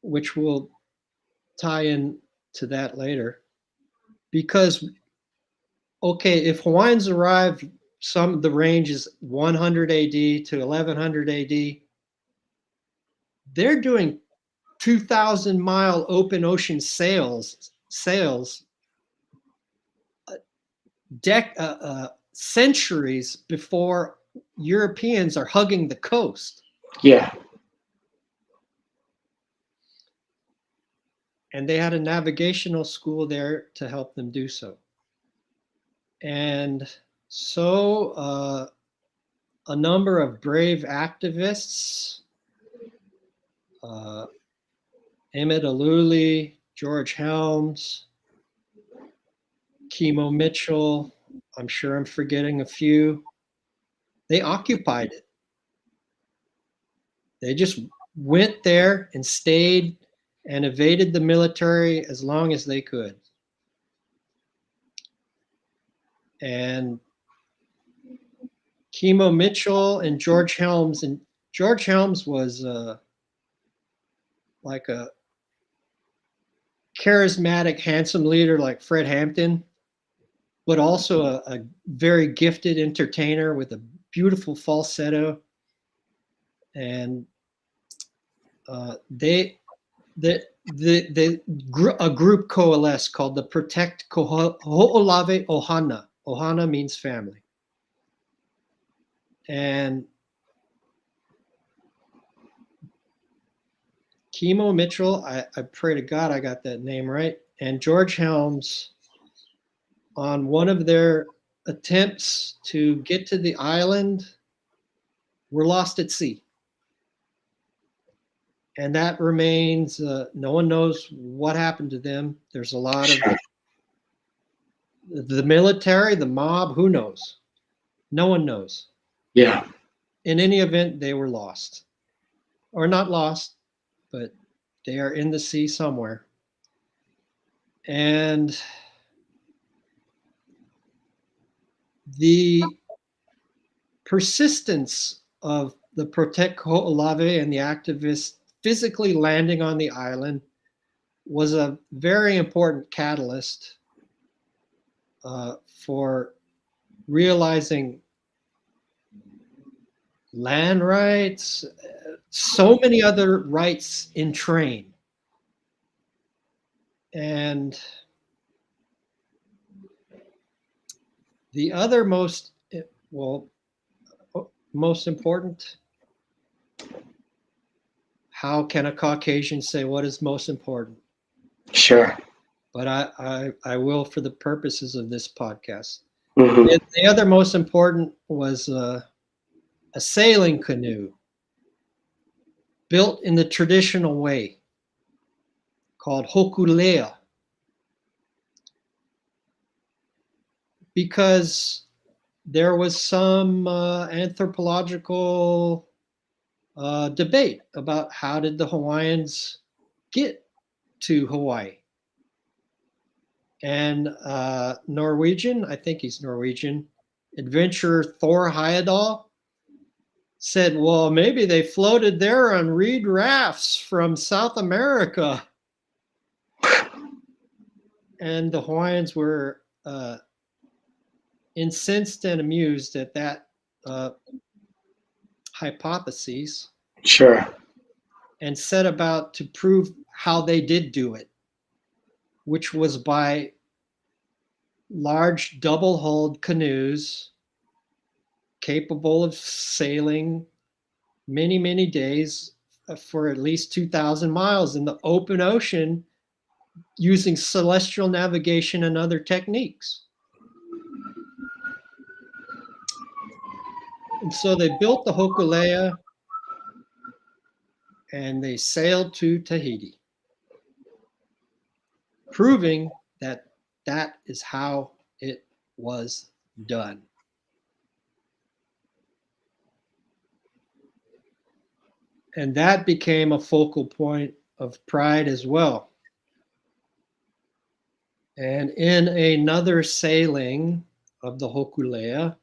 which we'll tie in to that later. Because, okay, if Hawaiians arrived, the range is 100 AD to 1100 AD, they're doing 2,000-mile open ocean sails centuries before Europeans are hugging the coast. Yeah. And they had a navigational school there to help them do so. And so a number of brave activists, Emmett Aluli, George Helms, Kimo Mitchell, I'm sure I'm forgetting a few. They occupied it. They just went there and stayed and evaded the military as long as they could. And Kimo Mitchell and George Helms, and George Helms was like a charismatic, handsome leader like Fred Hampton, but also a very gifted entertainer with a beautiful falsetto. And a group coalesced called the Protect Ho'olave Ohana. Ohana means family. And Kimo Mitchell, I pray to God I got that name right, and George Helms, on one of their attempts to get to the island, were lost at sea. And that remains, no one knows what happened to them. There's a lot of the military, the mob, who knows? No one knows. Yeah. In any event, they were lost. Or not lost, but they are in the sea somewhere. And the persistence of the Protect Ho'olave and the activists physically landing on the island was a very important catalyst for realizing land rights, so many other rights in train. And the other most important, how can a Caucasian say what is most important? Sure. But I will for the purposes of this podcast. Mm-hmm. The other most important was a sailing canoe built in the traditional way called hokulea, because there was some anthropological debate about how did the Hawaiians get to Hawaii. And Norwegian, I think he's Norwegian, adventurer Thor Heyerdahl said, well, maybe they floated there on reed rafts from South America. And the Hawaiians were incensed and amused at that hypothesis. Sure. And set about to prove how they did do it, which was by large double-hulled canoes capable of sailing many, many days for at least 2,000 miles in the open ocean using celestial navigation and other techniques. And so they built the Hokulea and they sailed to Tahiti, proving that that is how it was done. And that became a focal point of pride as well. And in another sailing of the Hokulea,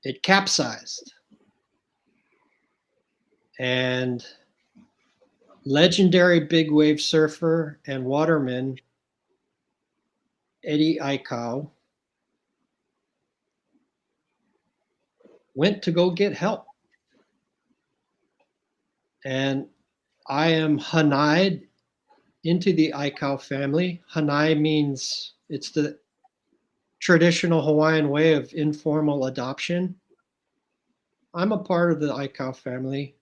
it capsized. And legendary big wave surfer and waterman Eddie Aikau went to go get help. And I am Hanai'd into the Aikau family. Hanai means it's the traditional Hawaiian way of informal adoption. I'm a part of the Aikau family.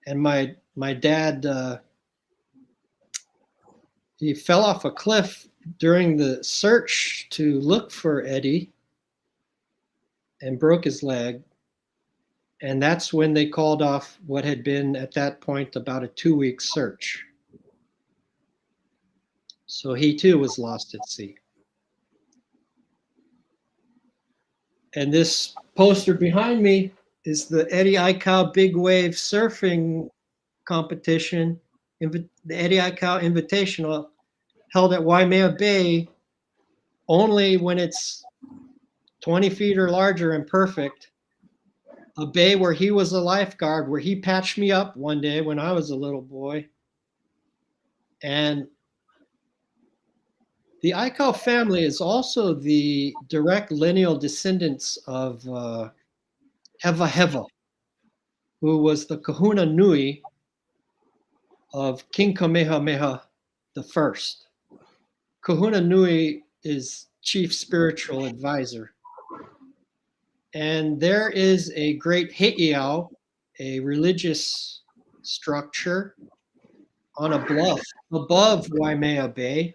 And my dad, he fell off a cliff during the search to look for Eddie and broke his leg. And that's when they called off what had been at that point about a 2-week search. So he too was lost at sea. And this poster behind me is the Eddie Aikau Big Wave Surfing competition, the Eddie Aikau Invitational, held at Waimea Bay only when it's 20 feet or larger and perfect. A bay where he was a lifeguard, where he patched me up one day when I was a little boy. And the Aikau family is also the direct lineal descendants of Heva Heva, who was the kahuna nui of King Kamehameha I. Kahuna nui is chief spiritual advisor. And there is a great heiau, a religious structure on a bluff above Waimea Bay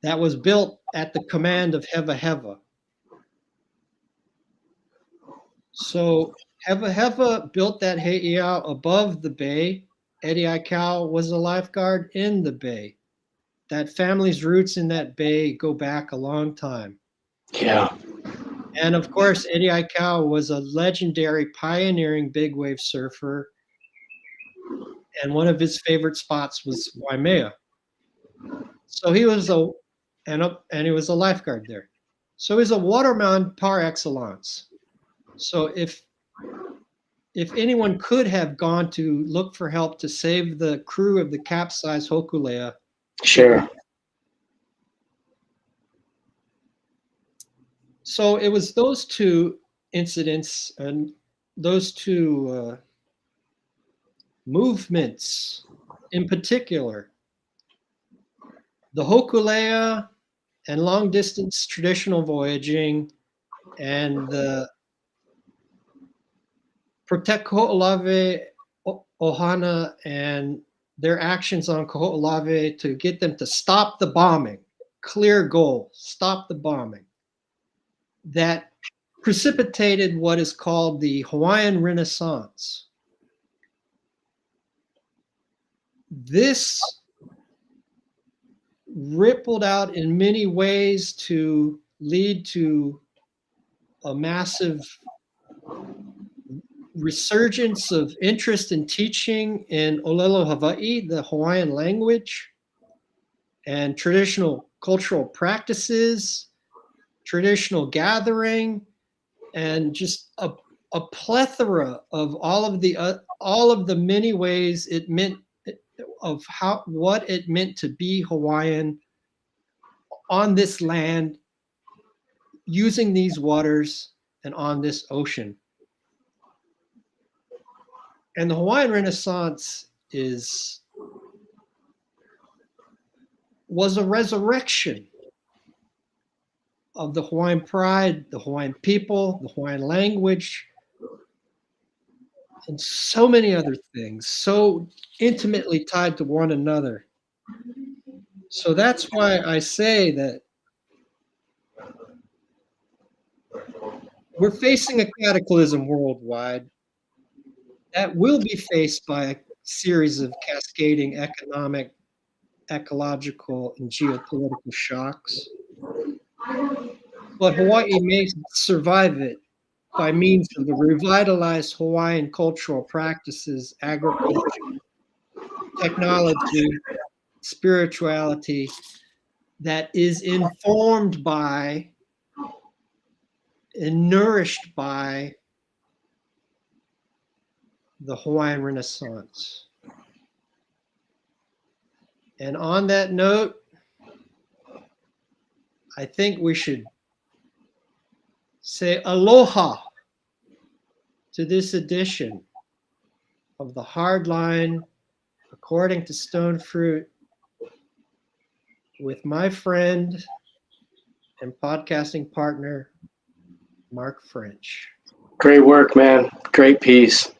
that was built at the command of Heva Heva. So Heva Heva built that heiau above the bay. Eddie Aikau was a lifeguard in the bay. That family's roots in that bay go back a long time. Yeah. And of course, Eddie Aikau was a legendary pioneering big wave surfer. And one of his favorite spots was Waimea. So he was he was a lifeguard there. So he's a waterman par excellence. So if anyone could have gone to look for help to save the crew of the capsized Hokulea, Sure. So it was those two incidents and those two movements in particular, the Hokulea and long distance traditional voyaging and the Protect Kaho'olawe Ohana and their actions on Kaho'olawe to get them to stop the bombing, clear goal, stop the bombing, that precipitated what is called the Hawaiian Renaissance. This rippled out in many ways to lead to a massive resurgence of interest in teaching in Olelo Hawaii, the Hawaiian language, and traditional cultural practices, traditional gathering, and just a plethora of all of the many ways it meant of what it meant to be Hawaiian on this land, using these waters and on this ocean. And the Hawaiian Renaissance was a resurrection of the Hawaiian pride, the Hawaiian people, the Hawaiian language, and so many other things, so intimately tied to one another. So that's why I say that we're facing a cataclysm worldwide that will be faced by a series of cascading economic, ecological, and geopolitical shocks. But Hawaii may survive it by means of the revitalized Hawaiian cultural practices, agriculture, technology, spirituality that is informed by and nourished by the Hawaiian Renaissance. And on that note, I think we should say aloha to this edition of the Hardline According to Stone Fruit with my friend and podcasting partner, Mark French. Great work, man. Great piece.